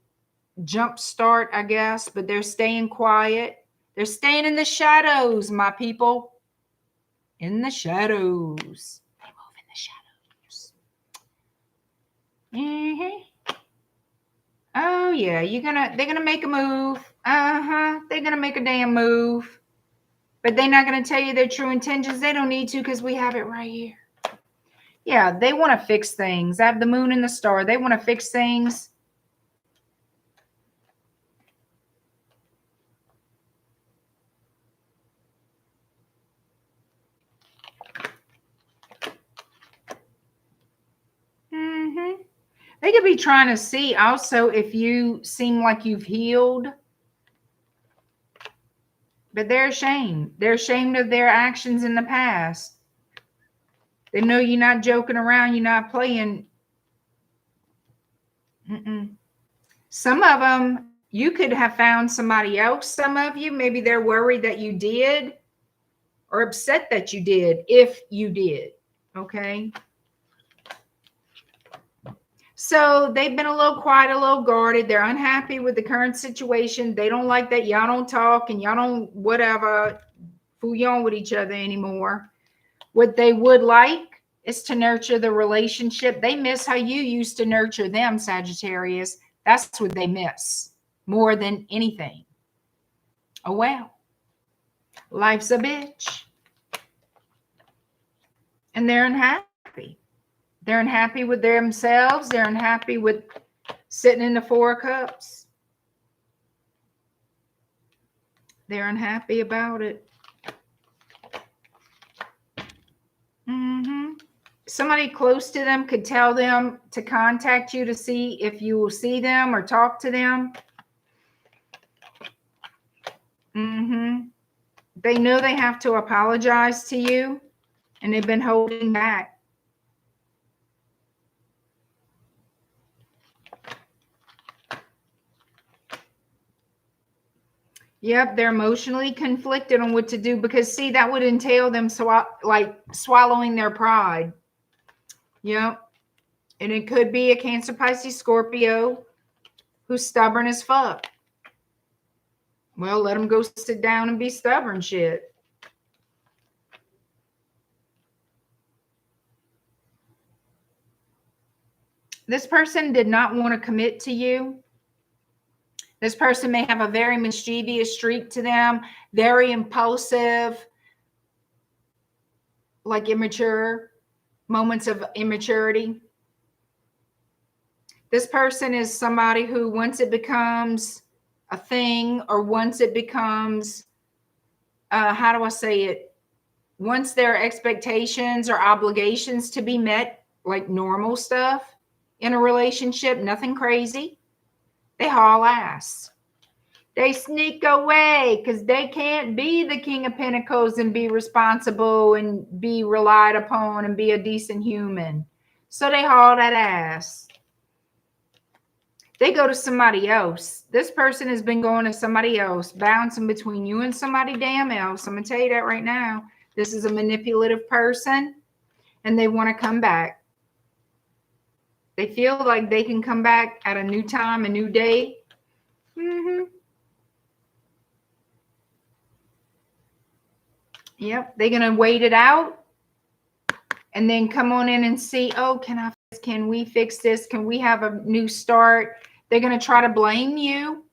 jump start, I guess, but they're staying quiet. They're staying in the shadows, my people. In the shadows. They move in the shadows. Mm-hmm. Oh yeah, they're gonna make a move. They're gonna make a damn move. But they're not gonna tell you their true intentions. They don't need to, because we have it right here. Yeah, they want to fix things. I have the moon and the star. They want to fix things. They could be trying to see also if you seem like you've healed. But they're ashamed. They're ashamed of their actions in the past. They know you're not joking around. You're not playing. Some of them, you could have found somebody else. Some of you, maybe they're worried that you did or upset that you did, if you did. Okay. So they've been a little quiet, a little guarded. They're unhappy with the current situation. They don't like that y'all don't talk and y'all don't whatever fool on with each other anymore. What they would like is to nurture the relationship. They miss how you used to nurture them, Sagittarius. That's what they miss. more than anything. Oh, well, life's a bitch. And they're unhappy. They're unhappy with themselves. They're unhappy with sitting in the Four of Cups. They're unhappy about it. Somebody close to them could tell them to contact you to see if you will see them or talk to them. They know they have to apologize to you, and they've been holding back. Yep, they're emotionally conflicted on what to do because, see, that would entail them like swallowing their pride. Yep. And it could be a Cancer, Pisces, Scorpio who's stubborn as fuck. Well, let them go sit down and be stubborn shit. This person did not want to commit to you. This person may have a very mischievous streak to them, very impulsive, like immature, moments of immaturity. This person is somebody who, once it becomes a thing, or once it becomes, how do I say it? Once there are expectations or obligations to be met, like normal stuff in a relationship, nothing crazy, they haul ass. They sneak away because they can't be the King of Pentacles and be responsible and be relied upon and be a decent human. So they haul that ass. They go to somebody else. This person has been going to somebody else, bouncing between you and somebody damn else. I'm going to tell you that right now. This is a manipulative person, and they want to come back. They feel like they can come back at a new time, a new day. Yep, they're going to wait it out and then come on in and see, oh, can we fix this? Can we have a new start? They're going to try to blame you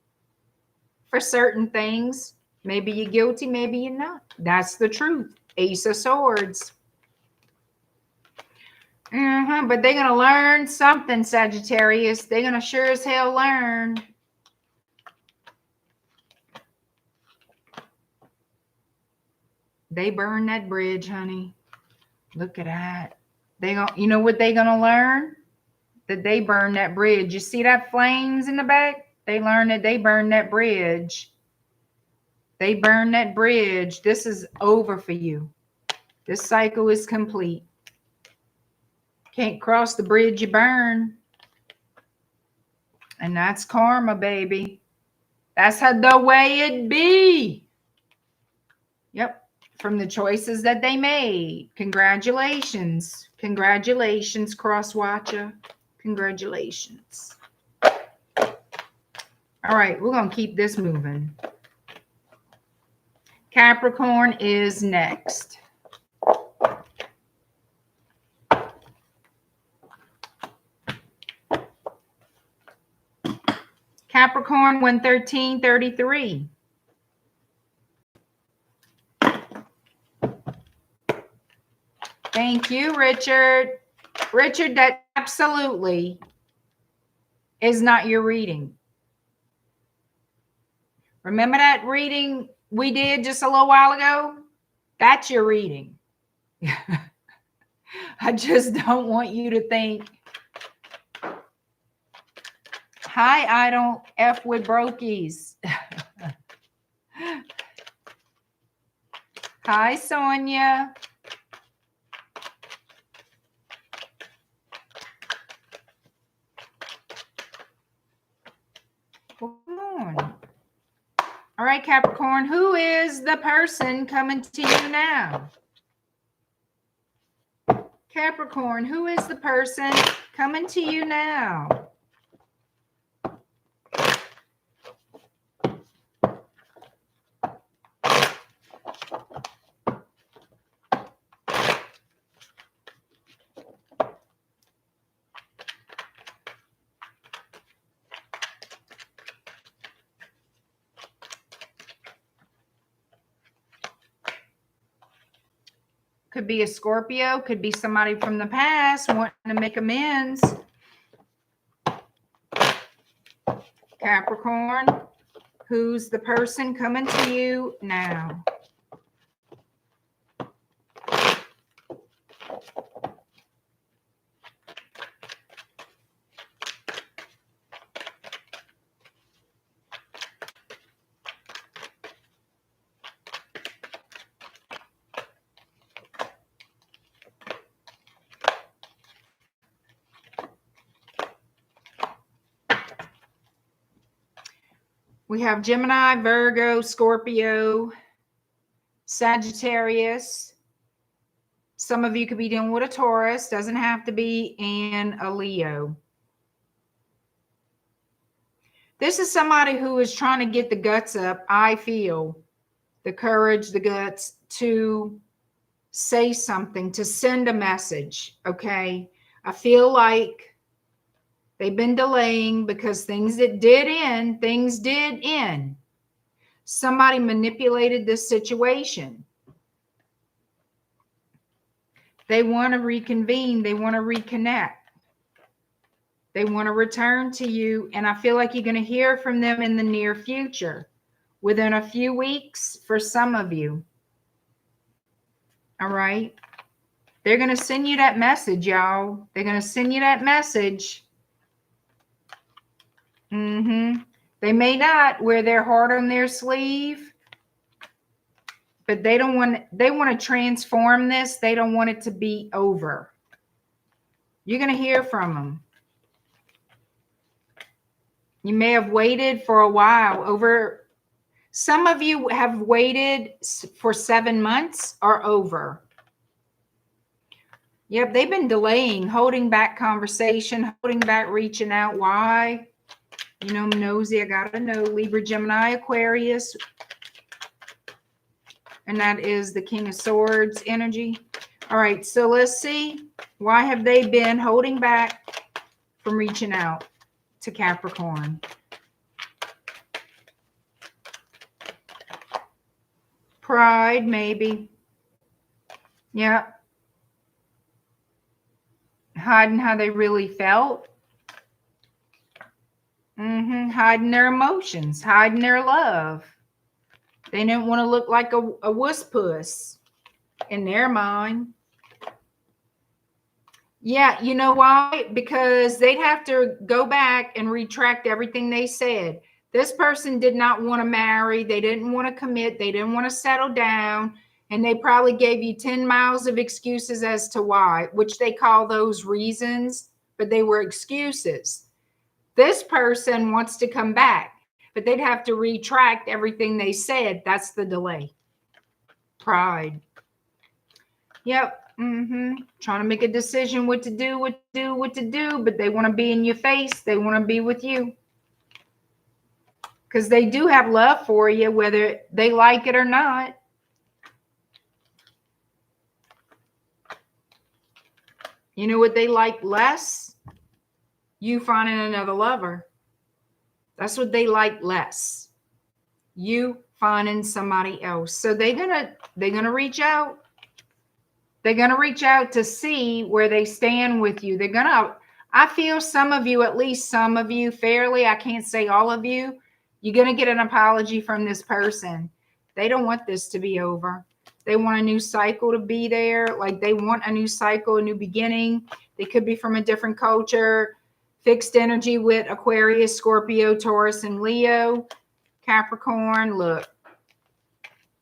for certain things. Maybe you're guilty, maybe you're not. That's the truth. Ace of Swords. But they're going to learn something, Sagittarius. They're going to sure as hell learn. They burn that bridge, honey. Look at that. You know what they're going to learn? That they burn that bridge. You see that flames in the back? They learn that they burn that bridge. They burn that bridge. This is over for you. This cycle is complete. Can't cross the bridge you burn. And that's karma, baby. That's how the way it be. Yep. From the choices that they made. Congratulations. Congratulations, cross watcher. Congratulations. All right, we're going to keep this moving. Capricorn is next. Capricorn 11333. Thank you, Richard. Richard, that absolutely is not your reading. Remember that reading we did just a little while ago? That's your reading. I just don't want you to think, hi, I don't F with brokies. Hi, Sonia. Come on. All right, Capricorn, who is the person coming to you now? Capricorn, who is the person coming to you now? Could be a Scorpio, could be somebody from the past wanting to make amends. Capricorn, who's the person coming to you now? We have Gemini, Virgo, Scorpio, Sagittarius. Some of you could be dealing with a Taurus, doesn't have to be, and a Leo. This is somebody who is trying to get the guts up, I feel, the courage, the guts to say something, to send a message, okay? I feel like they've been delaying because things did end. Somebody manipulated this situation. They want to reconvene. They want to reconnect. They want to return to you. And I feel like you're going to hear from them in the near future, within a few weeks for some of you. All right. They're going to send you that message, y'all. They're going to send you that message. They may not wear their heart on their sleeve, but they want to transform this. They don't want it to be over. You're going to hear from them. You may have waited for a while. Some of you have waited for 7 months or over. Yep, they've been delaying, holding back conversation, holding back reaching out. Why? You know, I'm nosy. I got to know. Libra, Gemini, Aquarius. And that is the King of Swords energy. All right, so let's see. Why have they been holding back from reaching out to Capricorn? Pride, maybe. Yeah. Hiding how they really felt. Hiding their emotions, hiding their love. They didn't want to look like a wuss puss in their mind. Yeah, you know why? Because they'd have to go back and retract everything they said. This person did not want to marry. They didn't want to commit. They didn't want to settle down. And they probably gave you 10 miles of excuses as to why, which they call those reasons, but they were excuses. This person wants to come back, but they'd have to retract everything they said. That's the delay. Pride. Yep. Trying to make a decision what to do, but they want to be in your face. They want to be with you. Because they do have love for you, whether they like it or not. You know what they like less? You finding another lover. That's what they like less. You finding somebody else. So they're gonna reach out. They're gonna reach out to see where they stand with you. I feel some of you, at least some of you, fairly, I can't say all of you, you're gonna get an apology from this person. They don't want this to be over. They want a new cycle to be there. Like they want a new cycle, a new beginning. They could be from a different culture. Fixed energy with Aquarius, Scorpio, Taurus, and Leo. Capricorn, look.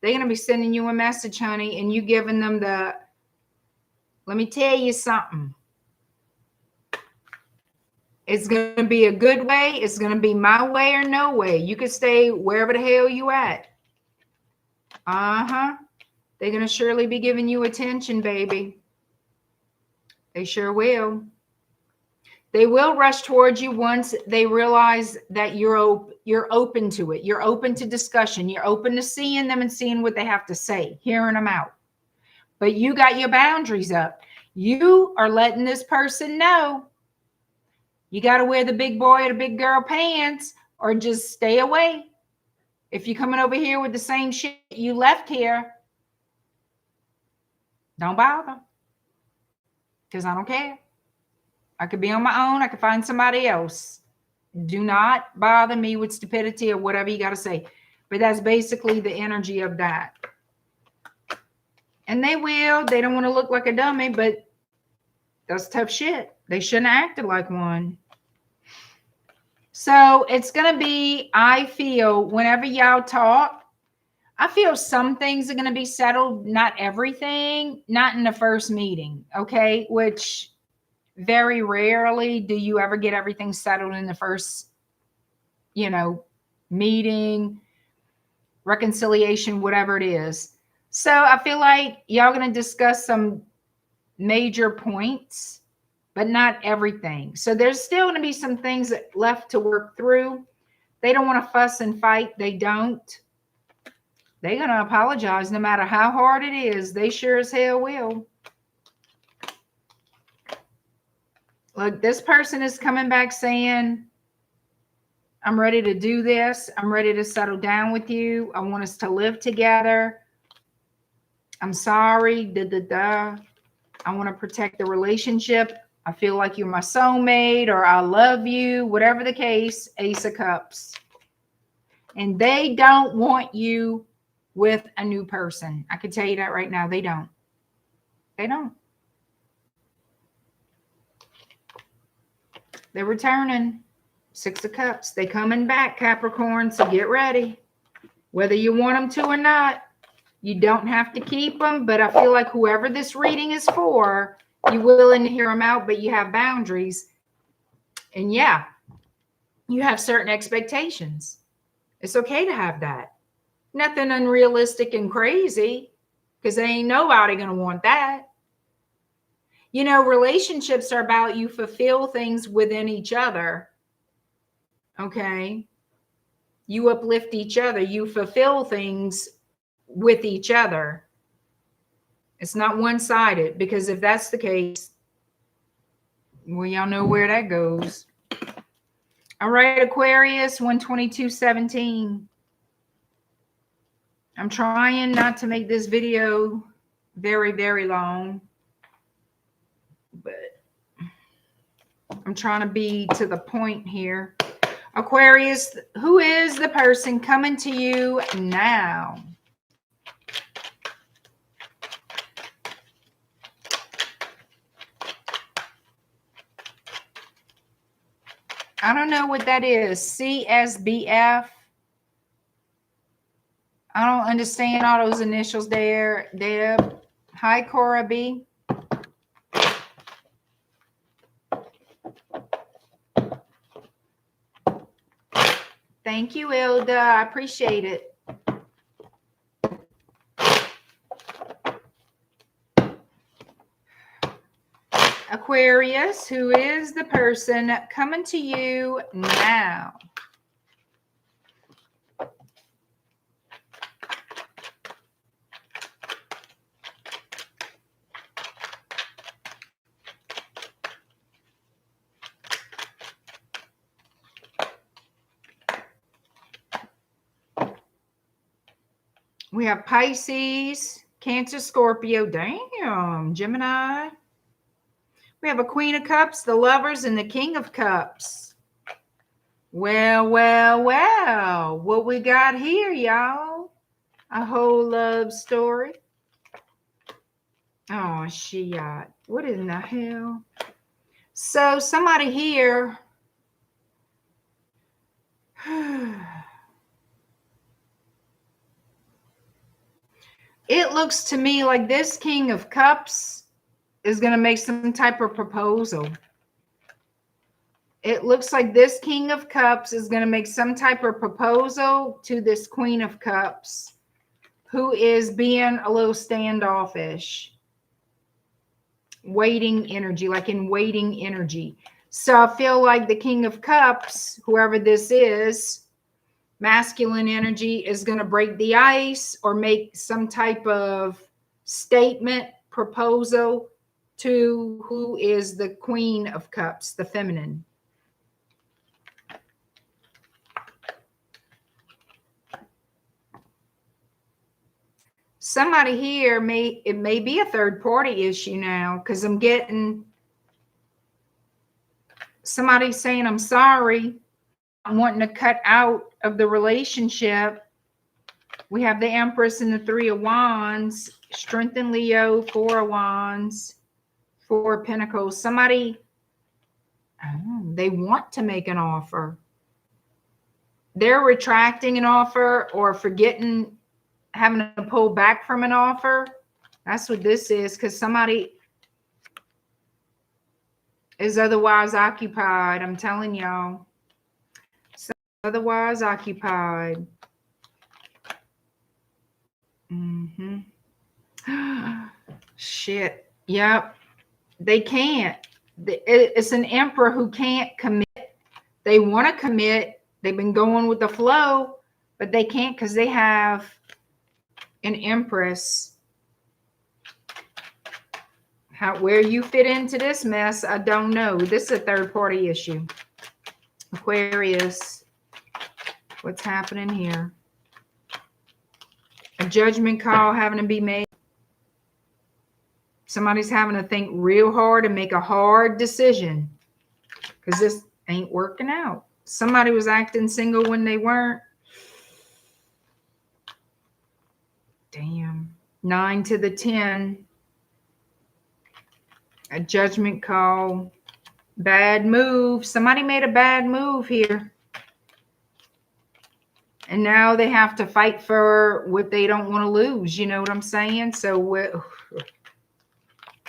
They're going to be sending you a message, honey, and you giving them let me tell you something. It's going to be a good way. It's going to be my way or no way. You can stay wherever the hell you at. They're going to surely be giving you attention, baby. They sure will. They will rush towards you once they realize that you're open to it. You're open to discussion. You're open to seeing them and seeing what they have to say, hearing them out. But you got your boundaries up. You are letting this person know you got to wear the big boy or the big girl pants or just stay away. If you're coming over here with the same shit you left here, Don't bother, because I don't care. I could be on my own. I could find somebody else. Do not bother me with stupidity or whatever you got to say. But that's basically the energy of that. And they will. They don't want to look like a dummy, but that's tough shit. They shouldn't have acted like one. So it's going to be, I feel, whenever y'all talk, I feel some things are going to be settled, not everything, not in the first meeting, okay? Which very rarely do you ever get everything settled in the first, meeting, reconciliation, whatever it is. So I feel like y'all going to discuss some major points, but not everything. So there's still going to be some things left to work through. They don't want to fuss and fight. They don't. They're going to apologize no matter how hard it is. They sure as hell will. Look, this person is coming back saying, I'm ready to do this. I'm ready to settle down with you. I want us to live together. I'm sorry. I want to protect the relationship. I feel like you're my soulmate, or I love you, whatever the case. Ace of Cups. And they don't want you with a new person. I can tell you that right now. They don't. They don't. They're returning. Six of Cups. They coming back, Capricorn. So get ready. Whether you want them to or not, you don't have to keep them. But I feel like whoever this reading is for, you're willing to hear them out, but you have boundaries. And yeah, you have certain expectations. It's okay to have that. Nothing unrealistic and crazy, because ain't nobody going to want that. Relationships are about you fulfill things within each other. Okay. You uplift each other. You fulfill things with each other. It's not one-sided, because if that's the case, well, y'all know where that goes. All right, Aquarius, 122:17. I'm trying not to make this video very, very long, but I'm trying to be to the point here. Aquarius, who is the person coming to you now? I don't know what that is. CSBF. I don't understand all those initials there. Deb. Hi, Cora B. Thank you, Ilda. I appreciate it. Aquarius, who is the person coming to you now? We have Pisces, Cancer, Scorpio, damn, Gemini. We have a Queen of Cups, the Lovers, and the King of Cups. Well, well, well. What we got here, y'all? A whole love story. Oh, shit. What in the hell? So somebody here. It looks to me like this King of Cups is going to make some type of proposal. It looks like this King of Cups is going to make some type of proposal to this Queen of Cups, who is being a little standoffish. Waiting energy, like in waiting energy. So I feel like the King of Cups, whoever this is, masculine energy, is going to break the ice or make some type of statement, proposal to who is the Queen of Cups, the feminine. somebody here it may be a third party issue now, because I'm getting somebody saying, I'm sorry, I'm wanting to cut out of the relationship. We have the Empress and the Three of Wands, Strength in Leo, Four of Wands, Four of Pentacles. Somebody, they want to make an offer. They're retracting an offer or forgetting, having to pull back from an offer. That's what this is, because somebody is otherwise occupied. I'm telling y'all. Otherwise occupied. Shit. Yep. They can't. It's an Emperor who can't commit. They want to commit. They've been going with the flow, but they can't because they have an Empress. Where you fit into this mess, I don't know. This is a third party issue. Aquarius. What's happening here? A judgment call having to be made. Somebody's having to think real hard and make a hard decision because this ain't working out. Somebody was acting single when they weren't. Damn. 9 to the 10. A judgment call. Bad move. Somebody made a bad move here. And now they have to fight for what they don't want to lose. You know what I'm saying? So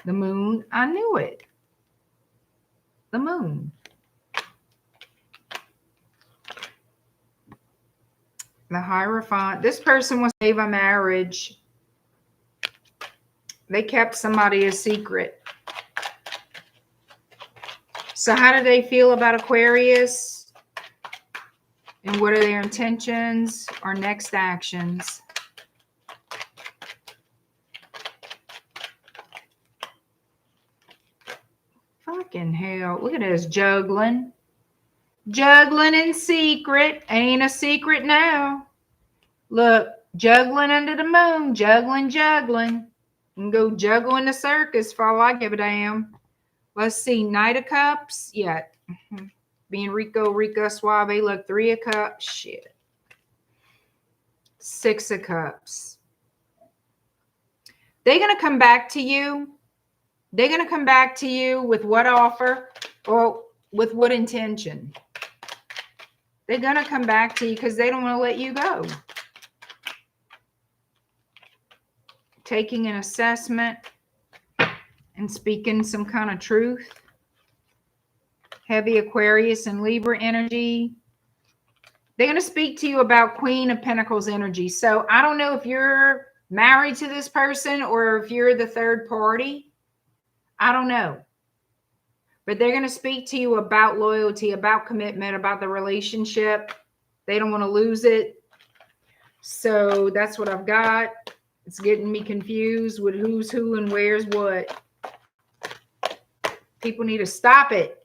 the Moon, I knew it. The Moon. The Hierophant. This person was save a marriage. They kept somebody a secret. So how do they feel about Aquarius? And what are their intentions or next actions? Fucking hell. Look at this juggling. Juggling in secret. Ain't a secret now. Look, juggling under the moon. Juggling, juggling. You can go juggle in the circus for all I give a damn. Let's see. Knight of Cups. Yeah. Being Rico Suave. Look, 3 of Cups. Shit. 6 of Cups. They're going to come back to you. They're going to come back to you with what offer or with what intention. They're going to come back to you because they don't want to let you go. Taking an assessment and speaking some kind of truth. Heavy Aquarius and Libra energy. They're going to speak to you about Queen of Pentacles energy. So I don't know if you're married to this person or if you're the third party. I don't know. But they're going to speak to you about loyalty, about commitment, about the relationship. They don't want to lose it. So that's what I've got. It's getting me confused with who's who and where's what. People need to stop it.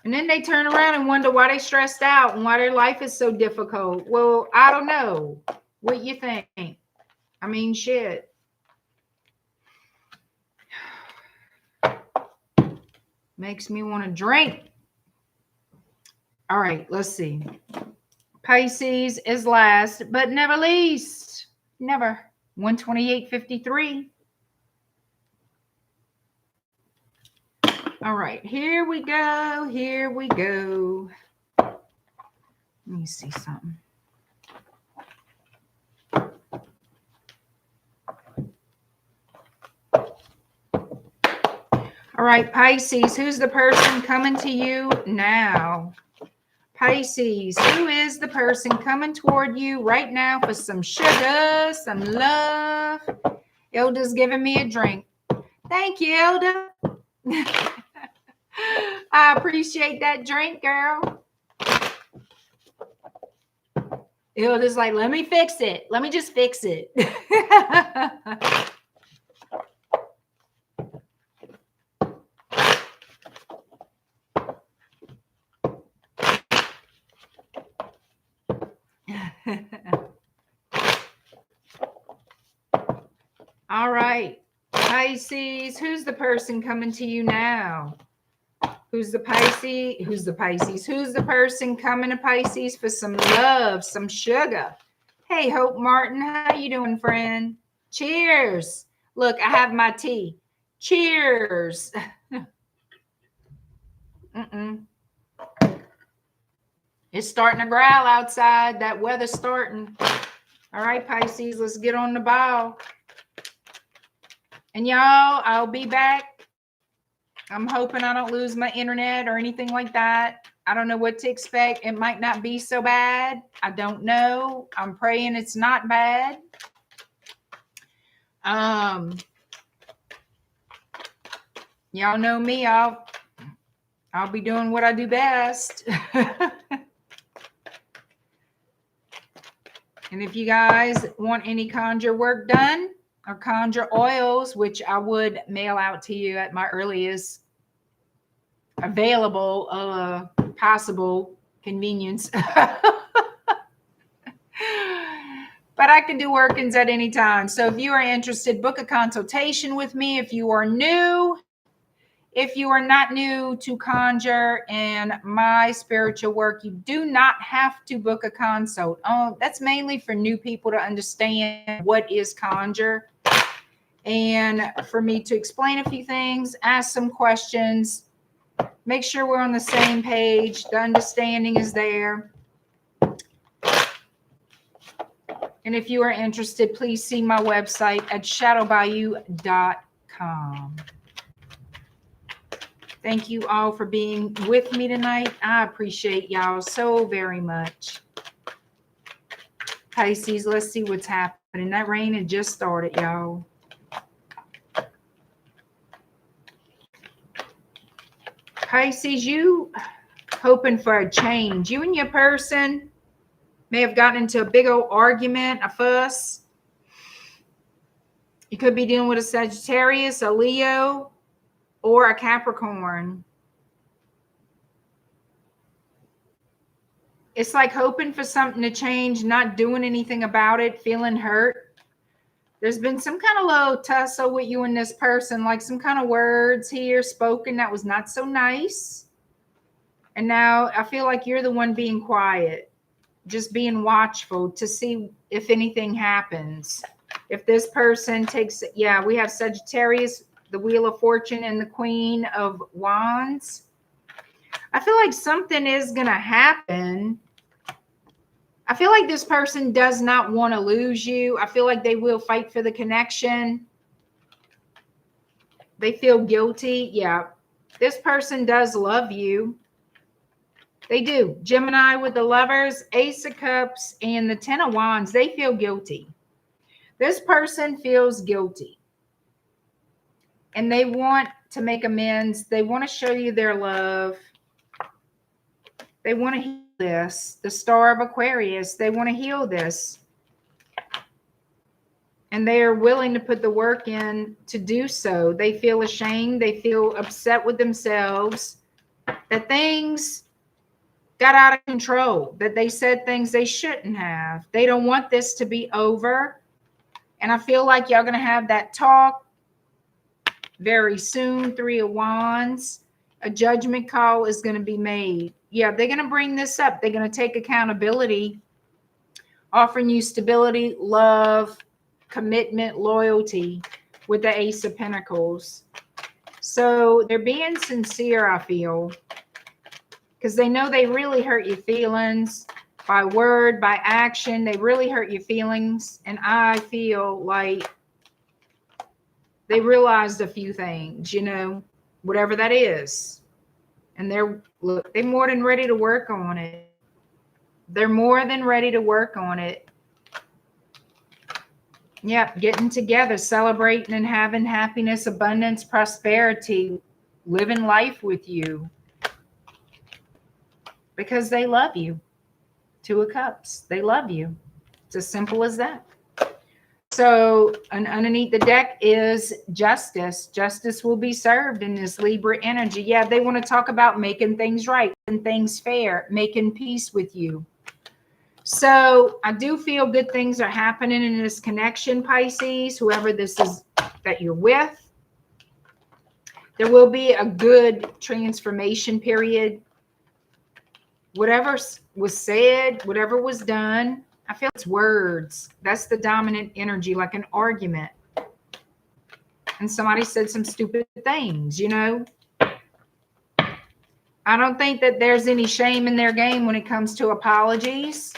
And then they turn around and wonder why they stressed out and why their life is so difficult. Well, I don't know. What you think? I mean, shit. Makes me want to drink. All right, let's see. Pisces is last, but never least. Never. 128.53. All right, here we go. Here we go. Let me see something. All right, Pisces, who's the person coming to you now? Pisces, who is the person coming toward you right now for some sugar, some love? Ilda's giving me a drink. Thank you, Ilda. I appreciate that drink, girl. Ilda's like, let me fix it. Let me just fix it. All right. Pisces, who's the person coming to you now? Who's the Pisces? Who's the Pisces? Who's the person coming to Pisces for some love, some sugar? Hey, Hope Martin, how you doing, friend? Cheers. Look, I have my tea. Cheers. It's starting to growl outside. That weather's starting. All right, Pisces, let's get on the ball. And y'all, I'll be back. I'm hoping I don't lose my internet or anything like that. I don't know what to expect. It might not be so bad. I don't know. I'm praying it's not bad. Y'all know me. I'll be doing what I do best. And if you guys want any conjure work done or conjure oils, which I would mail out to you at my earliest available possible convenience. But I can do workings at any time. So if you are interested, book a consultation with me. If you are new, if you are not new to conjure and my spiritual work, you do not have to book a consult. Oh, that's mainly for new people to understand what is conjure and for me to explain a few things, ask some questions, make sure we're on the same page. The understanding is there. And if you are interested, please see my website at shadowbayou.com. Thank you all for being with me tonight. I appreciate y'all so very much. Pisces, let's see what's happening. That rain had just started, y'all. Pisces, you hoping for a change. You and your person may have gotten into a big old argument, a fuss. You could be dealing with a Sagittarius, a Leo, or a Capricorn. It's like hoping for something to change, not doing anything about it, feeling hurt. There's been some kind of little tussle with you and this person, like some kind of words here spoken that was not so nice. And now I feel like you're the one being quiet, just being watchful to see if anything happens. If this person takes, yeah, we have Sagittarius, the Wheel of Fortune, and the Queen of Wands. I feel like something is going to happen. I feel like this person does not want to lose you. I feel like they will fight for the connection. They feel guilty. Yeah, this person does love you. They do. Gemini with the Lovers, Ace of Cups, and the Ten of Wands. They feel guilty. This person feels guilty. And they want to make amends. They want to show you their love. They want to heal this. The Star of Aquarius. They want to heal this. And they are willing to put the work in to do so. They feel ashamed. They feel upset with themselves that things got out of control, that they said things they shouldn't have. They don't want this to be over. And I feel like y'all going to have that talk very soon. Three of Wands. A judgment call is going to be made. Yeah, they're going to bring this up. They're going to take accountability, offering you stability, love, commitment, loyalty with the Ace of Pentacles. So they're being sincere, I feel, because they know they really hurt your feelings by word, by action. They really hurt your feelings. And I feel like they realized a few things, you know, whatever that is. And they're more than ready to work on it. They're more than ready to work on it. Yep, getting together, celebrating and having happiness, abundance, prosperity, living life with you. Because they love you. Two of Cups. They love you. It's as simple as that. So, and underneath the deck is justice. Justice will be served in this Libra energy. Yeah, they want to talk about making things right and things fair, making peace with you. So I do feel good things are happening in this connection, Pisces, whoever this is that you're with. There will be a good transformation period. Whatever was said, whatever was done, I feel it's words. That's the dominant energy, like an argument. And somebody said some stupid things, you know. I don't think that there's any shame in their game when it comes to apologies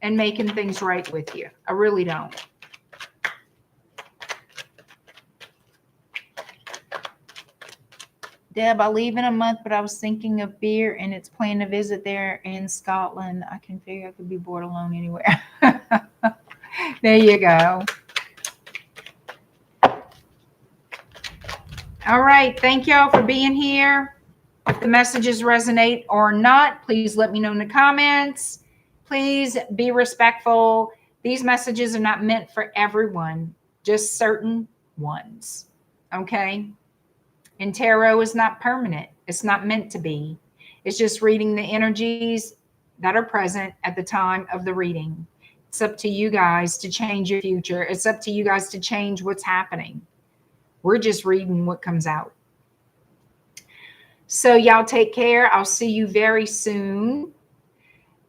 and making things right with you. I really don't. Deb, I leave in a month, but I was thinking of beer and it's planned to visit there in Scotland. I can figure I could be bored alone anywhere. There you go. All right. Thank y'all for being here. If the messages resonate or not, please let me know in the comments. Please be respectful. These messages are not meant for everyone, just certain ones. Okay? And tarot is not permanent. It's not meant to be. It's just reading the energies that are present at the time of the reading. It's up to you guys to change your future. It's up to you guys to change what's happening. We're just reading what comes out. So y'all take care. I'll see you very soon.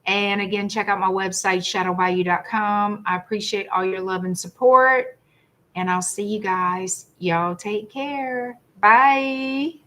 And again, check out my website, shadowbayou.com. I appreciate all your love and support. And I'll see you guys. Y'all take care. Bye.